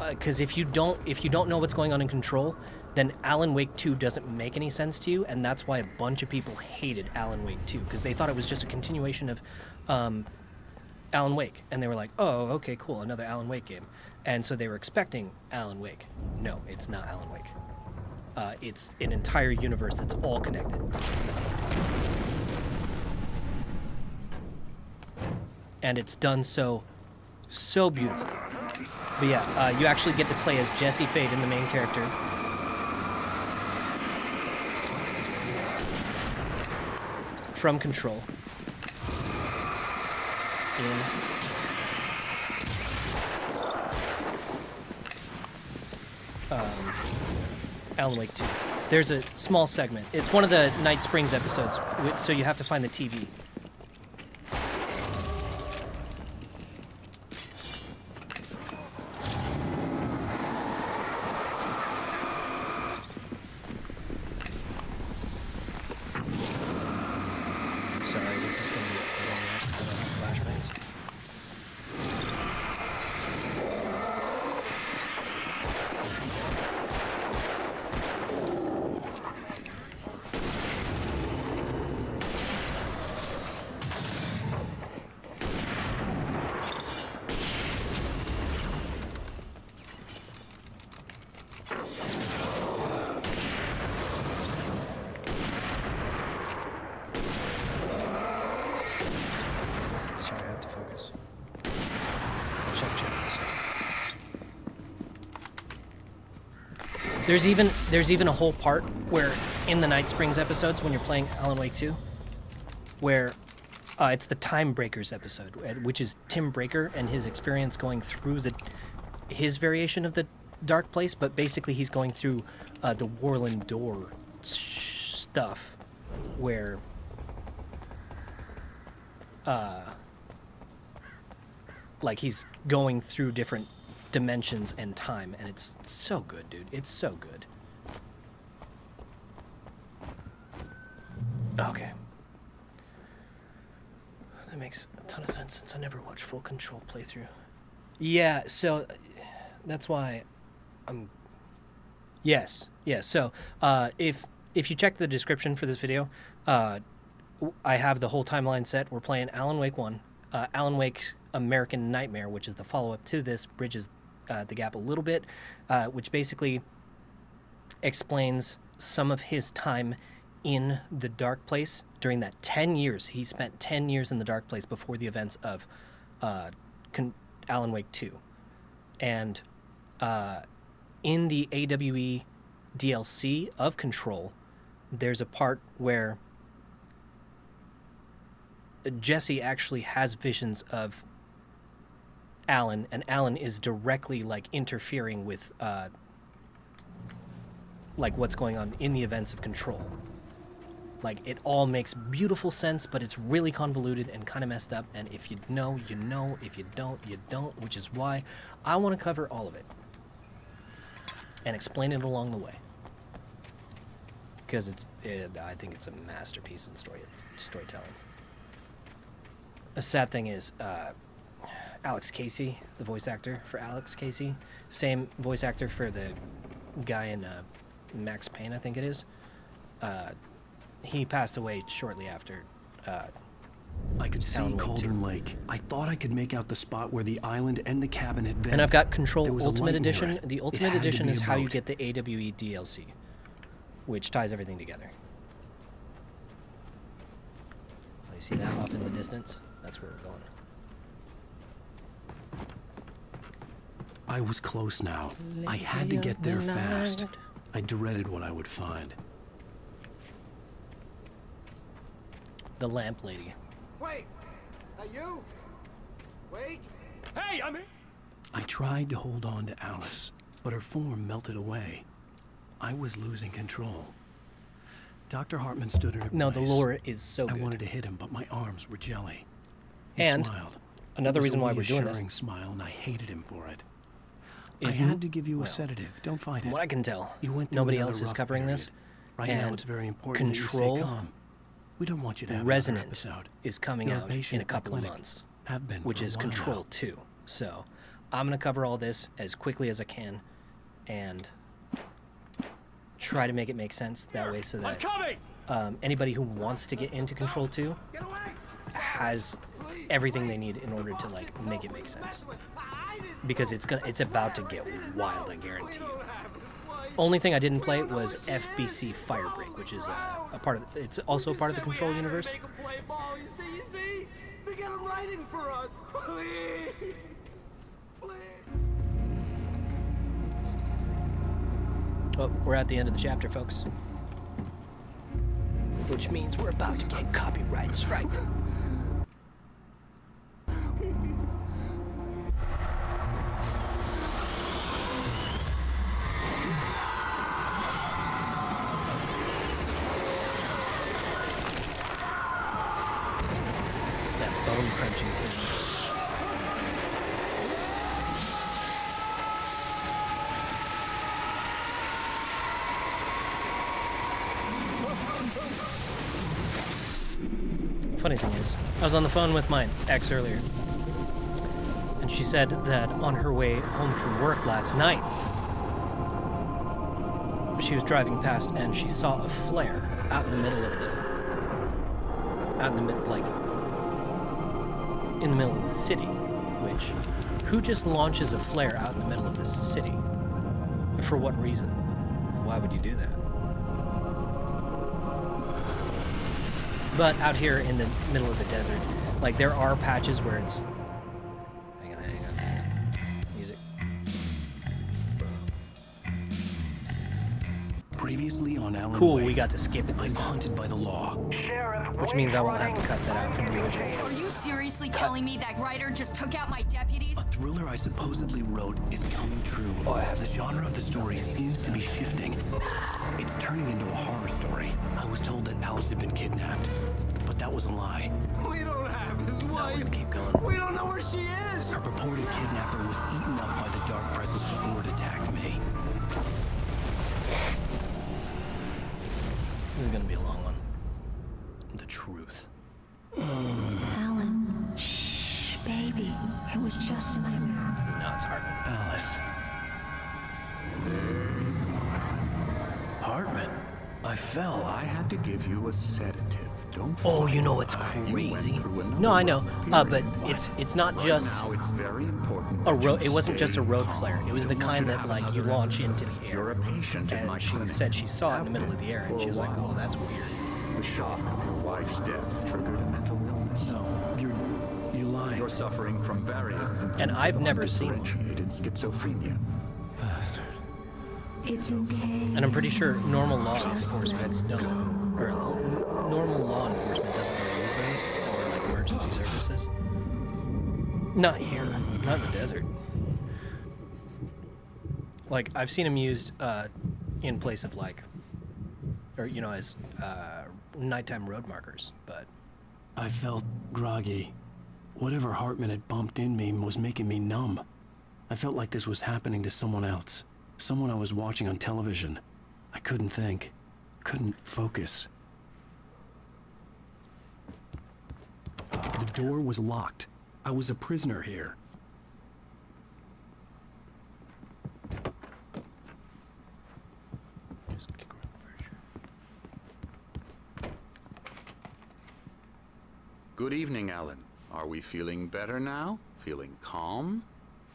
Because if you don't know what's going on in Control, then Alan Wake 2 doesn't make any sense to you, and that's why a bunch of people hated Alan Wake 2, because they thought it was just a continuation of Alan Wake, and they were like, oh, okay, cool, another Alan Wake game. And so they were expecting Alan Wake. No, it's not Alan Wake. It's an entire universe that's all connected. And it's done so beautifully. But yeah, you actually get to play as Jesse Faden, the main character. From Control. In Alan Wake 2. There's a small segment. It's one of the Night Springs episodes, so you have to find the TV. Sorry, this is going to be a long rest for flashbangs. Sorry, I have to focus. Check this. There's even a whole part where in the Night Springs episodes, when you're playing Alan Wake 2, where it's the Time Breakers episode, which is Tim Breaker and his experience going through his variation of the Dark Place, but basically he's going through the Warland Door stuff, where like he's going through different dimensions and time, and it's so good, dude. It's so good. Okay. That makes a ton of sense since I never watched full Control playthrough. Yeah, so that's why I'm... Yes. So, if you check the description for this video, I have the whole timeline set. We're playing Alan Wake 1. Alan Wake American Nightmare, which is the follow-up to this, bridges the gap a little bit, which basically explains some of his time in the Dark Place during that 10 years. He spent 10 years in the Dark Place before the events of Alan Wake 2. And in the AWE DLC of Control, there's a part where Jesse actually has visions of Alan, and Alan is directly like interfering with like what's going on in the events of Control. Like, it all makes beautiful sense, but it's really convoluted and kind of messed up, and if you know, you know. If you don't, you don't, which is why I want to cover all of it and explain it along the way, because I think it's a masterpiece in storytelling. The sad thing is, Alex Casey, the voice actor for Alex Casey, same voice actor for the guy in Max Payne, I think it is, he passed away shortly after I could see Alan Wake Cauldron 2. Lake. I thought I could make out the spot where the island and the cabin had been. And I've got There Control was a Ultimate light near Edition. it. The It Ultimate had to Edition be is a how you boat. get the AWE DLC, which ties everything together. Oh, you see that off in the distance? That's where we're going. I was close now. I had to get there fast. I dreaded what I would find. The lamp lady. Wait! That you? Wait! Hey, I'm here. I tried to hold on to Alice, but her form melted away. I was losing control. Dr. Hartman stood in her No, the place. lore is so I good. wanted to hit him, but my arms were jelly. He And smiled. another It was reason a why we're doing this reassuring smile, and I hated him for it. is I had to give you a well, sedative. Don't fight from it. what I can tell, You went through nobody another else is rough covering period. this. Right and now, it's very important that you stay Control calm. We don't want you to have another Resonant episode. is coming You're a out patient in a at my couple of clinic. months, Have been which for a is while Control now. 2. So I'm going to cover all this as quickly as I can and try to make it make sense that way, so I'm that coming. anybody who wants to get into Control 2 has everything they need in order to like make it make sense. Because it's about to get wild, I guarantee you. Only thing I didn't play was FBC Firebreak, which is a part of it's also a part of the Control universe. Make 'em play ball. You see? They got 'em writing for us. Please. Oh, we're at the end of the chapter, folks. Which means we're about to get copyright strike. That bone crunching scene. Funny thing is, I was on the phone with my ex earlier, and she said that on her way home from work last night, she was driving past and she saw a flare out in the middle of in the middle of the city. Which, who just launches a flare out in the middle of this city? And for what reason? Why would you do that? But out here in the middle of the desert, like, there are patches where it's... Hang on. Music. Previously on Alan Cool, Wake, we got to skip it this I'm time. haunted by the law. Which means I won't have to cut that out from the original. Are you seriously telling me that writer just took out my deputies? A thriller I supposedly wrote is coming true. The genre of the story seems to be shifting. It's turning into a horror story. I was told that Alice had been kidnapped, but that was a lie. We don't have his No, we're wife. gonna keep going. We don't know where she is. Her purported kidnapper was eaten up by the dark presence before it attacked me. This is gonna be a long one. The truth. Alan, shh, baby. It was just a nightmare. No, it's Hartman. Alice. Hartman, I fell. I had to give you a sedative. Don't Oh, fight. you know what's You went crazy? through another No, I know. rough But period. it's not But just now it's very important a that you road. It wasn't just a stay road calm. flare. It was I the don't want kind to that have like you another launch episode. into the air. You're a patient in my And she clinic. said she saw it in the middle of Have the air, been and she for was a like, while. "Oh, that's weird." The shock of your wife's death triggered a mental illness. No, you're lying. You're suffering from various symptoms And I've of never seen one. undifferentiated schizophrenia. Bastard. It's okay. And I'm pretty sure normal law Just enforcement let don't, go. or normal law enforcement doesn't really use those, or like emergency services. Not here, not in the desert. Like I've seen them used in place of like, or you know, as nighttime road markers, but. I felt groggy. Whatever Hartman had bumped in me was making me numb. I felt like this was happening to someone else. Someone I was watching on television. I couldn't think. Couldn't focus. The door was locked. I was a prisoner here. Good evening, Alan. Are we feeling better now? Feeling calm?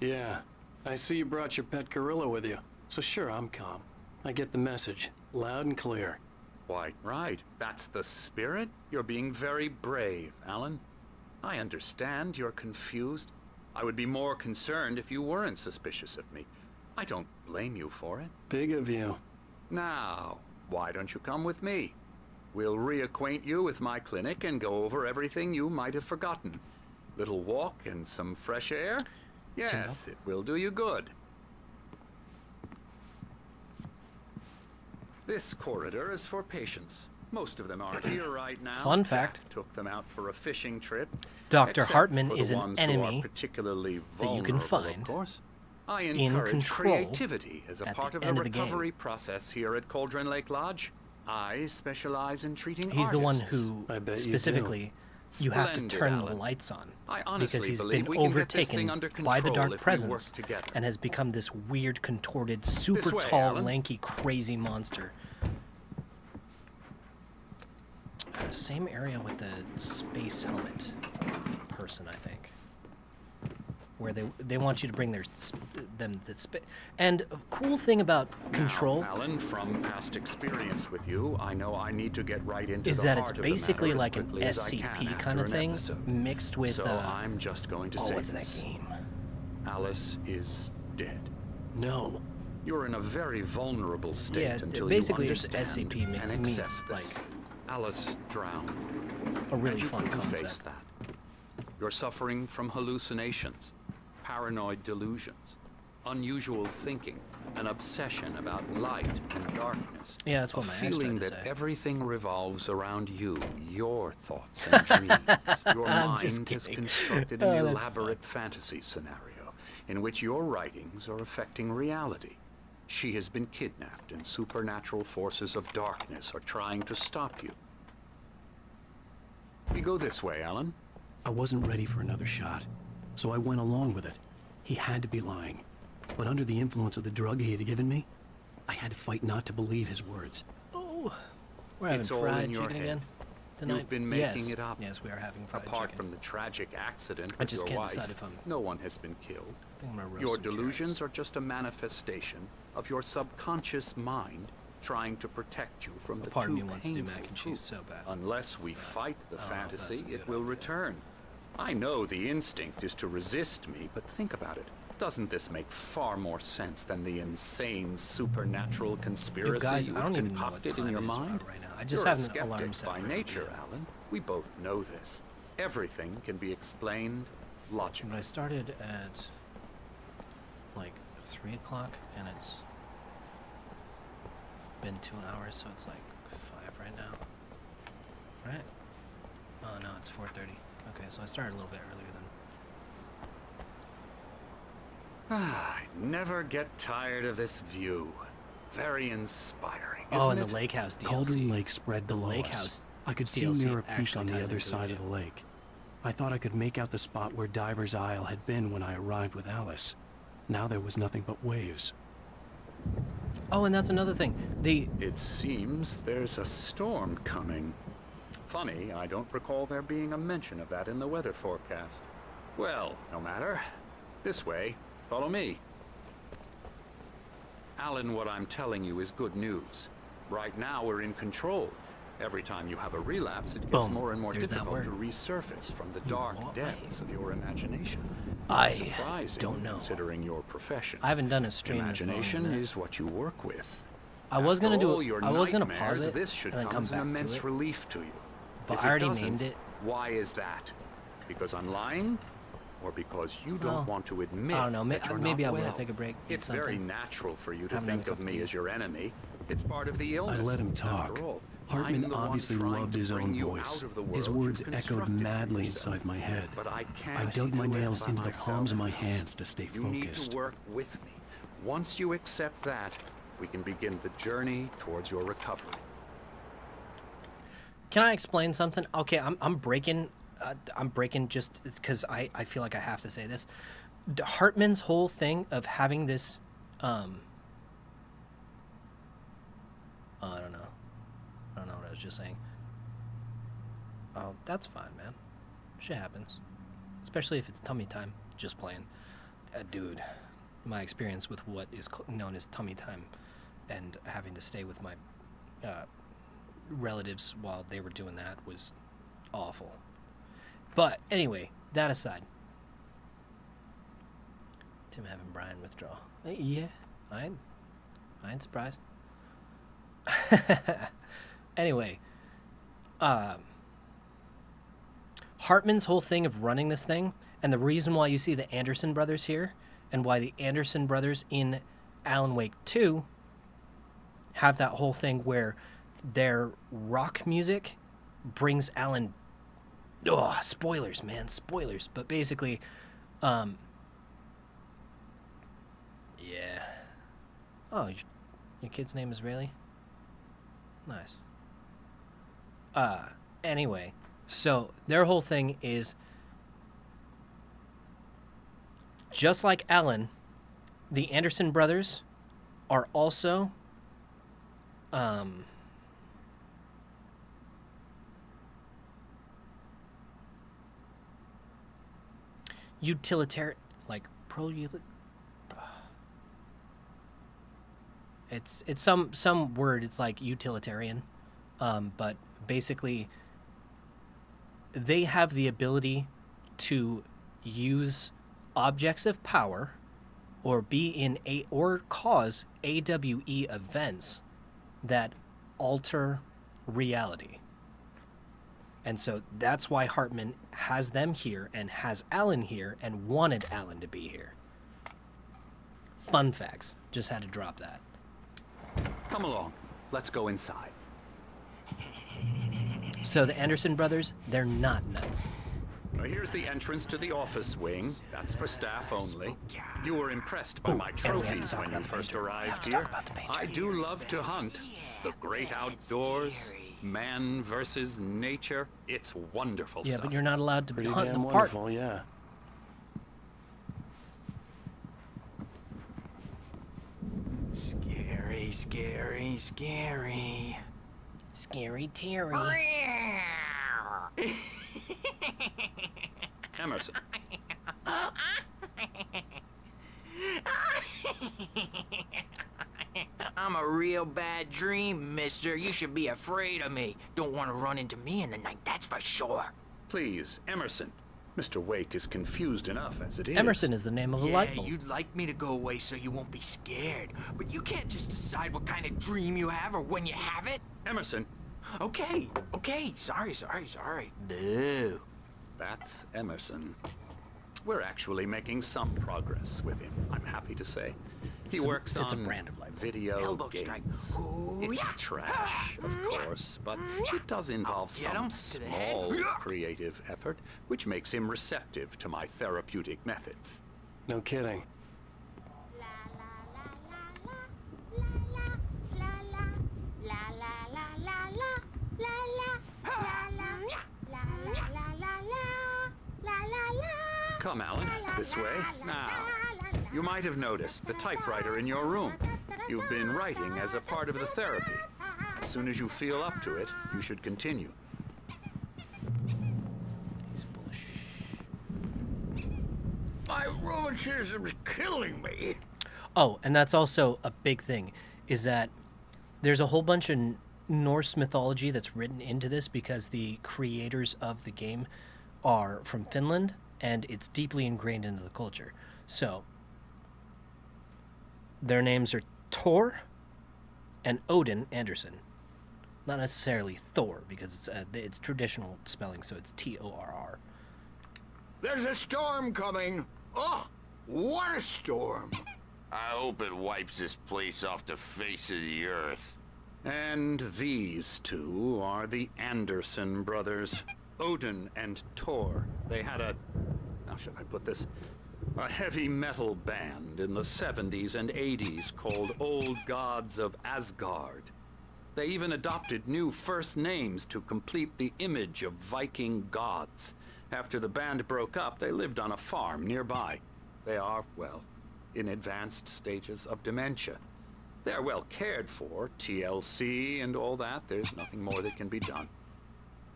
Yeah. I see you brought your pet gorilla with you. So sure, I'm calm. I get the message. Loud and clear. Why, right. That's the spirit. You're being very brave, Alan. I understand you're confused. I would be more concerned if you weren't suspicious of me. I don't blame you for it. Big of you. Now, why don't you come with me? We'll reacquaint you with my clinic and go over everything you might have forgotten. Little walk and some fresh air? Yes, it will do you good. This corridor is for patients. Most of them aren't here right now. Fun fact. Jack took them out for a fishing trip. Dr. Except Hartman for the is an ones who are enemy particularly that you can vulnerable, find of course. I in encourage control creativity as a at part the of the end of the game. recovery process here at Cauldron Lake Lodge. I specialize in treating He's the one artists. who I bet you do. specifically you have to Splendid, turn the Alan. lights on I honestly because he's believe been we can get this overtaken thing under by the control dark if we work presence together. and has become this weird, contorted, super way, tall, Alan. lanky, crazy monster. Same area with the space helmet person, I think. Where they want you to bring the space. And a cool thing about Control Now, Alan, from past experience with you, I know I need to get right into is the that heart it's of the basically matter as like an quickly as I can SCP after kind of an thing episode. mixed with So I'm just going to say what's that this. game? Alice is dead. No. You're in a very vulnerable state Yeah, until basically you it's understand SCP and meets, accept this. like, Alice drowned. a really And you fun couldn't face concept. that. You're suffering from hallucinations, paranoid delusions, unusual thinking, an obsession about light and darkness. Yeah, that's what a my ex feeling tried to that say. everything revolves around you, your thoughts and dreams. Your I'm just mind has kidding. constructed Oh, an that's elaborate fantasy scenario in which your writings are affecting reality. She has been kidnapped and supernatural forces of darkness are trying to stop you. We go this way, Alan. I wasn't ready for another shot, so I went along with it. He had to be lying. But under the influence of the drug he had given me, I had to fight not to believe his words. Oh, we're having It's all fried in your chicken head. again tonight. You've been making yes. it up. Yes, we are having fried Apart chicken. from the tragic accident I with just your can't wife, decide if I'm- no one has been killed. I think I'm gonna roast Your some delusions are just a manifestation of your subconscious mind trying to protect you from the part of too me wants to do painful mac and cheese truth. so bad. Unless we fight the I don't know if that's fantasy, a it good will idea. return. I know the instinct is to resist me, but think about it. Doesn't this make far more sense than the insane supernatural conspiracy guys, you I have don't even know what concocted in time your it is mind? right now. I just You're have a an skeptic alarm set by for nature, yeah. Alan. We both know this. Everything can be explained logically. But I started at like 3 o'clock, and it's been 2 hours, so it's like 5 right now. Right? Oh no, it's 4:30. Okay, so I started a little bit earlier than. I never get tired of this view. Very inspiring, Oh, isn't and it? the Lake House DLC. Cauldron Lake spread The below Lake us. House I could see DLC Mirror Peak actually on the ties other into it, side of too. the lake. I thought I could make out the spot where Diver's Isle had been when I arrived with Alice. Now there was nothing but waves. Oh, and that's another thing. It seems there's a storm coming. Funny, I don't recall there being a mention of that in the weather forecast. Well, no matter. This way. Follow me. Alan, what I'm telling you is good news. Right now we're in control. Every time you have a relapse, it gets Boom. more and more There's that difficult to word. resurface from the dark what? depths of your imagination. I Surprising, don't know. considering your profession. I haven't done a stream Imagination this long. is what you work with. I was After gonna do all it. your I was gonna nightmares, pause it This should and then come come as an back to immense it. relief to you. But If I already doesn't, named it. Why is that? Because I'm lying, or because you don't Well, want to admit I don't know. that you're Maybe I not will well? take a break. eat It's very something. natural for you to Have another think of cup of me tea. as your enemy. It's part of the illness. I let him talk. After all, I'm Hartman the one obviously trying loved to his bring own you voice. out of the His world words you've echoed constructed for madly yourself. inside my head. But I can't I dug my do it nails by into the myself. palms of my hands to stay You need focused. to work with me. Once you accept that, we can begin the journey towards your recovery. Can I explain something? Okay, I'm breaking just because I feel like I have to say this. Hartman's whole thing of having this, I don't know what I was just saying. Oh, that's fine, man. Shit happens, especially if it's tummy time. Just playing, dude. My experience with what is known as tummy time, and having to stay with my relatives while they were doing that was awful. But anyway, that aside, Tim having Brian withdraw. Yeah, I ain't surprised. Anyway, Hartman's whole thing of running this thing, and the reason why you see the Anderson brothers here, and why the Anderson brothers in Alan Wake 2 have that whole thing where their rock music brings Alan... Oh, spoilers, man, spoilers. But basically, yeah. Oh, your kid's name is Rayleigh? Nice. Anyway, so their whole thing is, just like Alan, the Anderson brothers are also utilitarian, like it's some word. It's like utilitarian, but basically they have the ability to use objects of power or be in or cause AWE events that alter reality. And so that's why Hartman has them here and has Alan here and wanted Alan to be here. Fun facts. Just had to drop that. Come along. Let's go inside. So the Anderson brothers, they're not nuts. Now here's the entrance to the office wing. That's for staff only. You were impressed by my trophies when you first arrived here. I do love to hunt. The great outdoors, man versus nature. It's wonderful Yeah, stuff. but you're not allowed to Pretty hunt in damn the park. wonderful, yeah. Scary, scary, scary. Scary Terry. Emerson. I'm a real bad dream, mister. You should be afraid of me. Don't want to run into me in the night, that's for sure. Please, Emerson. Mr. Wake is confused enough as it is. Emerson is the name of a light bulb. You'd like me to go away so you won't be scared. But you can't just decide what kind of dream you have or when you have it. Emerson. Okay. Sorry. Boo. That's Emerson. We're actually making some progress with him, I'm happy to say. He works on it's a brand of light bulb. video Elbow games. strike. Ooh, It's yeah. trash, of course, but it does involve Get some 'em to the head. small creative effort, which makes him receptive to my therapeutic methods. No kidding. Come, Alan, this way. Now, you might have noticed the typewriter in your room. You've been writing as a part of the therapy. As soon as you feel up to it, you should continue. My rheumatism's killing me. Oh, and that's also a big thing, is that there's a whole bunch of Norse mythology that's written into this because the creators of the game are from Finland, and it's deeply ingrained into the culture. So their names are Tor and Odin Anderson. Not necessarily Thor, because it's traditional spelling, so it's Torr. There's a storm coming. Oh, what a storm. I hope it wipes this place off the face of the earth. And these two are the Anderson brothers, Odin and Tor. They had a, how should I put this? A heavy metal band in the 70s and 80s called Old Gods of Asgard. They even adopted new first names to complete the image of Viking gods. After the band broke up, they lived on a farm nearby. They are, well, in advanced stages of dementia. They're well cared for, TLC and all that. There's nothing more that can be done.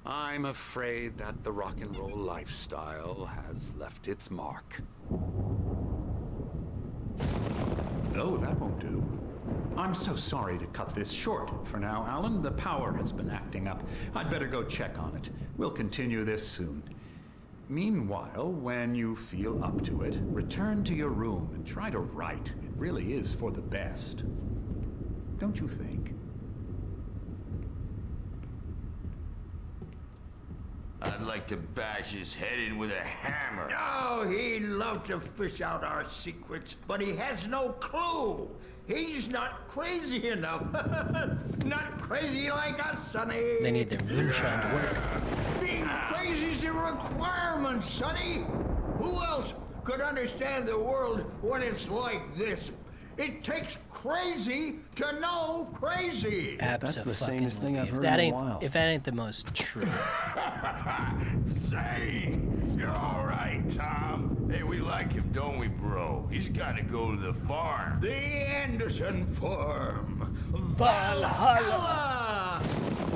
I'm afraid that the rock and roll lifestyle has left its mark. Oh, that won't do. I'm so sorry to cut this short for now, Alan. The power has been acting up. I'd better go check on it. We'll continue this soon. Meanwhile, when you feel up to it, return to your room and try to write. It really is for the best. Don't you think? I'd like to bash his head in with a hammer. Oh, he'd love to fish out our secrets, but he has no clue. He's not crazy enough. Not crazy like us, Sonny. They need their moonshine to work. Being crazy's a requirement, Sonny. Who else could understand the world when it's like this? It takes crazy to know crazy. That's the sanest thing I've heard in a while. If that ain't the most true. Say, you're all right, Tom. Hey, we like him, don't we, bro? He's got to go to the farm. The Anderson farm. Valhalla.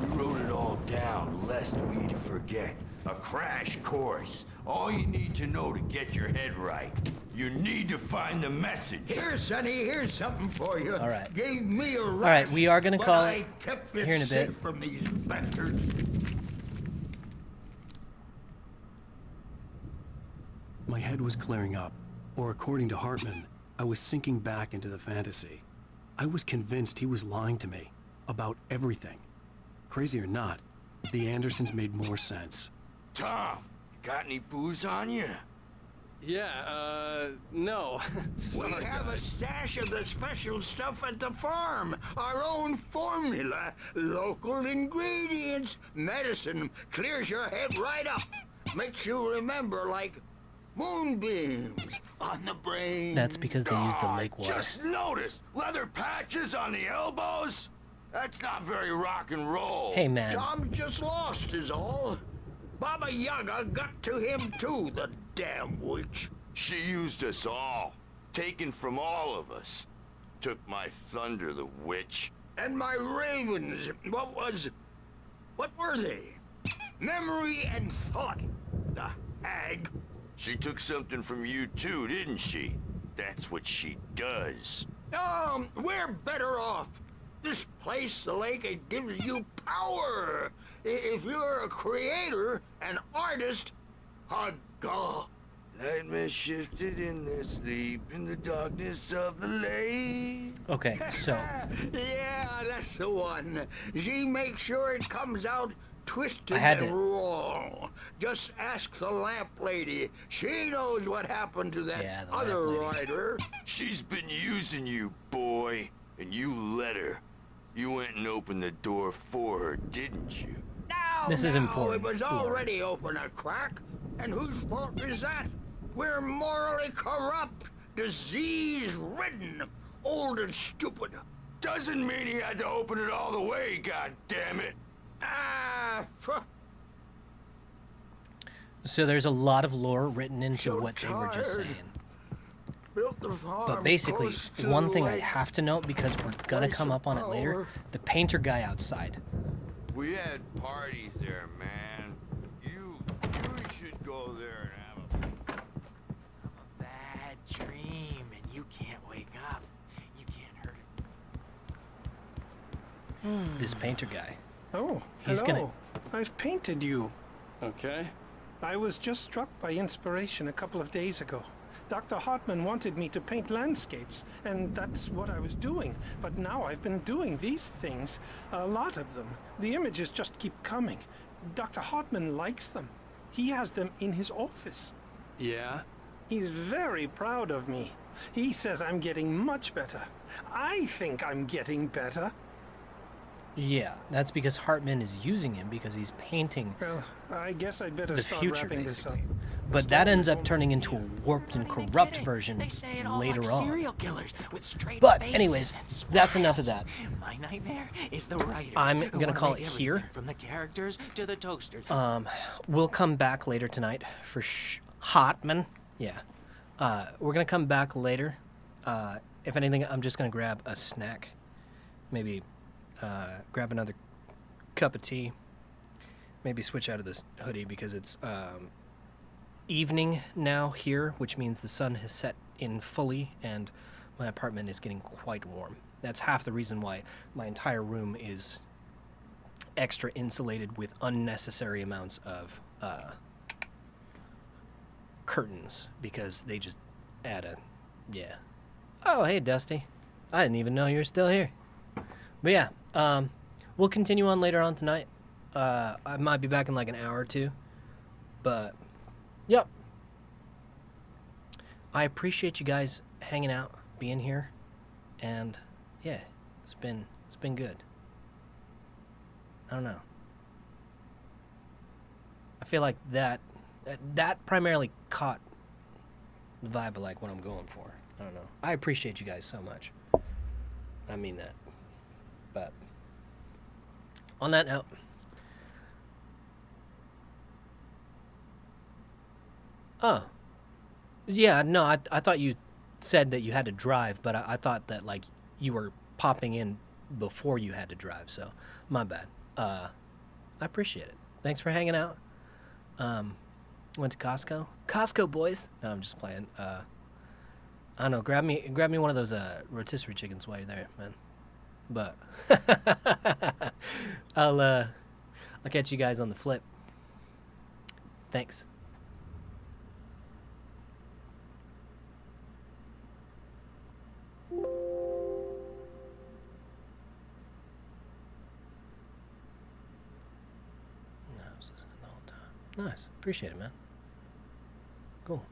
We wrote it all down, lest we'd forget. A crash course. All you need to know to get your head right. You need to find the message. Here, Sonny, here's something for you. All right. Gave me a All right, we are going to call it kept it here in a bit. safe from these bastards. My head was clearing up, or according to Hartman, I was sinking back into the fantasy. I was convinced he was lying to me about everything. Crazy or not, the Andersons made more sense. Tom, got any booze on you? Yeah, no. We have a stash of the special stuff at the farm. Our own formula, local ingredients, medicine, clears your head right up. Makes you remember like moonbeams on the brain. That's because they use the lake water. Just noticed leather patches on the elbows. That's not very rock and roll. Hey, man. Tom just lost is all. Baba Yaga got to him too, the damn witch. She used us all, taken from all of us. Took my thunder, the witch. And my ravens, what were they? Memory and thought, the hag. She took something from you too, didn't she? That's what she does. We're better off. This place, the lake, it gives you power. If you're a creator, an artist, God. Nightmare shifted in their sleep in the darkness of the lake. Okay, so. Yeah, that's the one. She makes sure it comes out twisted I had and to- wrong. Just ask the lamp lady. She knows what happened to that Yeah, the other lamp lady. writer. She's been using you, boy, and you let her. You went and opened the door for her, didn't you? This is important, It was Lord. already open a crack. And whose fault is that? We're morally corrupt, disease-ridden, old and stupid. Doesn't mean he had to open it all the way, God damn it. So there's a lot of lore written into So what they were just tired. saying. Built the farm But basically, close to one the thing I lake. have to note, because we're gonna Place come of up on it later, power. the painter guy outside. We had parties there, man. You should go there and have a Bad dream, and you can't wake up. You can't hurt this painter guy. Oh, He's hello. I've painted you. Okay. I was just struck by inspiration a couple of days ago. Dr. Hartman wanted me to paint landscapes, and that's what I was doing. But now I've been doing these things, a lot of them. The images just keep coming. Dr. Hartman likes them. He has them in his office. Yeah? He's very proud of me. He says I'm getting much better. I think I'm getting better. Yeah, that's because Hartman is using him because he's painting Well, I guess I'd better the start future, wrapping this up. basically. But that ends up turning into a warped and corrupt version They say it all later like on. serial killers with straight But faces anyways, and that's enough of that. My nightmare is the writers. I'm who gonna wanna call make it everything here. From the characters to the toasters. We'll come back later tonight for Hartman. Yeah. We're gonna come back later. If anything, I'm just gonna grab a snack. Maybe grab another cup of tea. Maybe switch out of this hoodie because it's evening now here, which means the sun has set in fully and my apartment is getting quite warm. That's half the reason why my entire room is extra insulated with unnecessary amounts of curtains, because they just add a... yeah. Oh, hey, Dusty. I didn't even know you were still here. But yeah, we'll continue on later on tonight. I might be back in like an hour or two. But, yep. I appreciate you guys hanging out, being here. And, yeah, it's been good. I don't know. I feel like that primarily caught the vibe of like what I'm going for. I don't know. I appreciate you guys so much. I mean that. But on that note, oh, yeah, no, I thought you said that you had to drive, but I thought that like you were popping in before you had to drive, so my bad. I appreciate it. Thanks for hanging out. Went to Costco. Costco, boys. No, I'm just playing. I don't know. Grab me one of those rotisserie chickens while you're there, man. But I'll catch you guys on the flip. Thanks. I was listening the whole time. Nice. Appreciate it, man. Cool.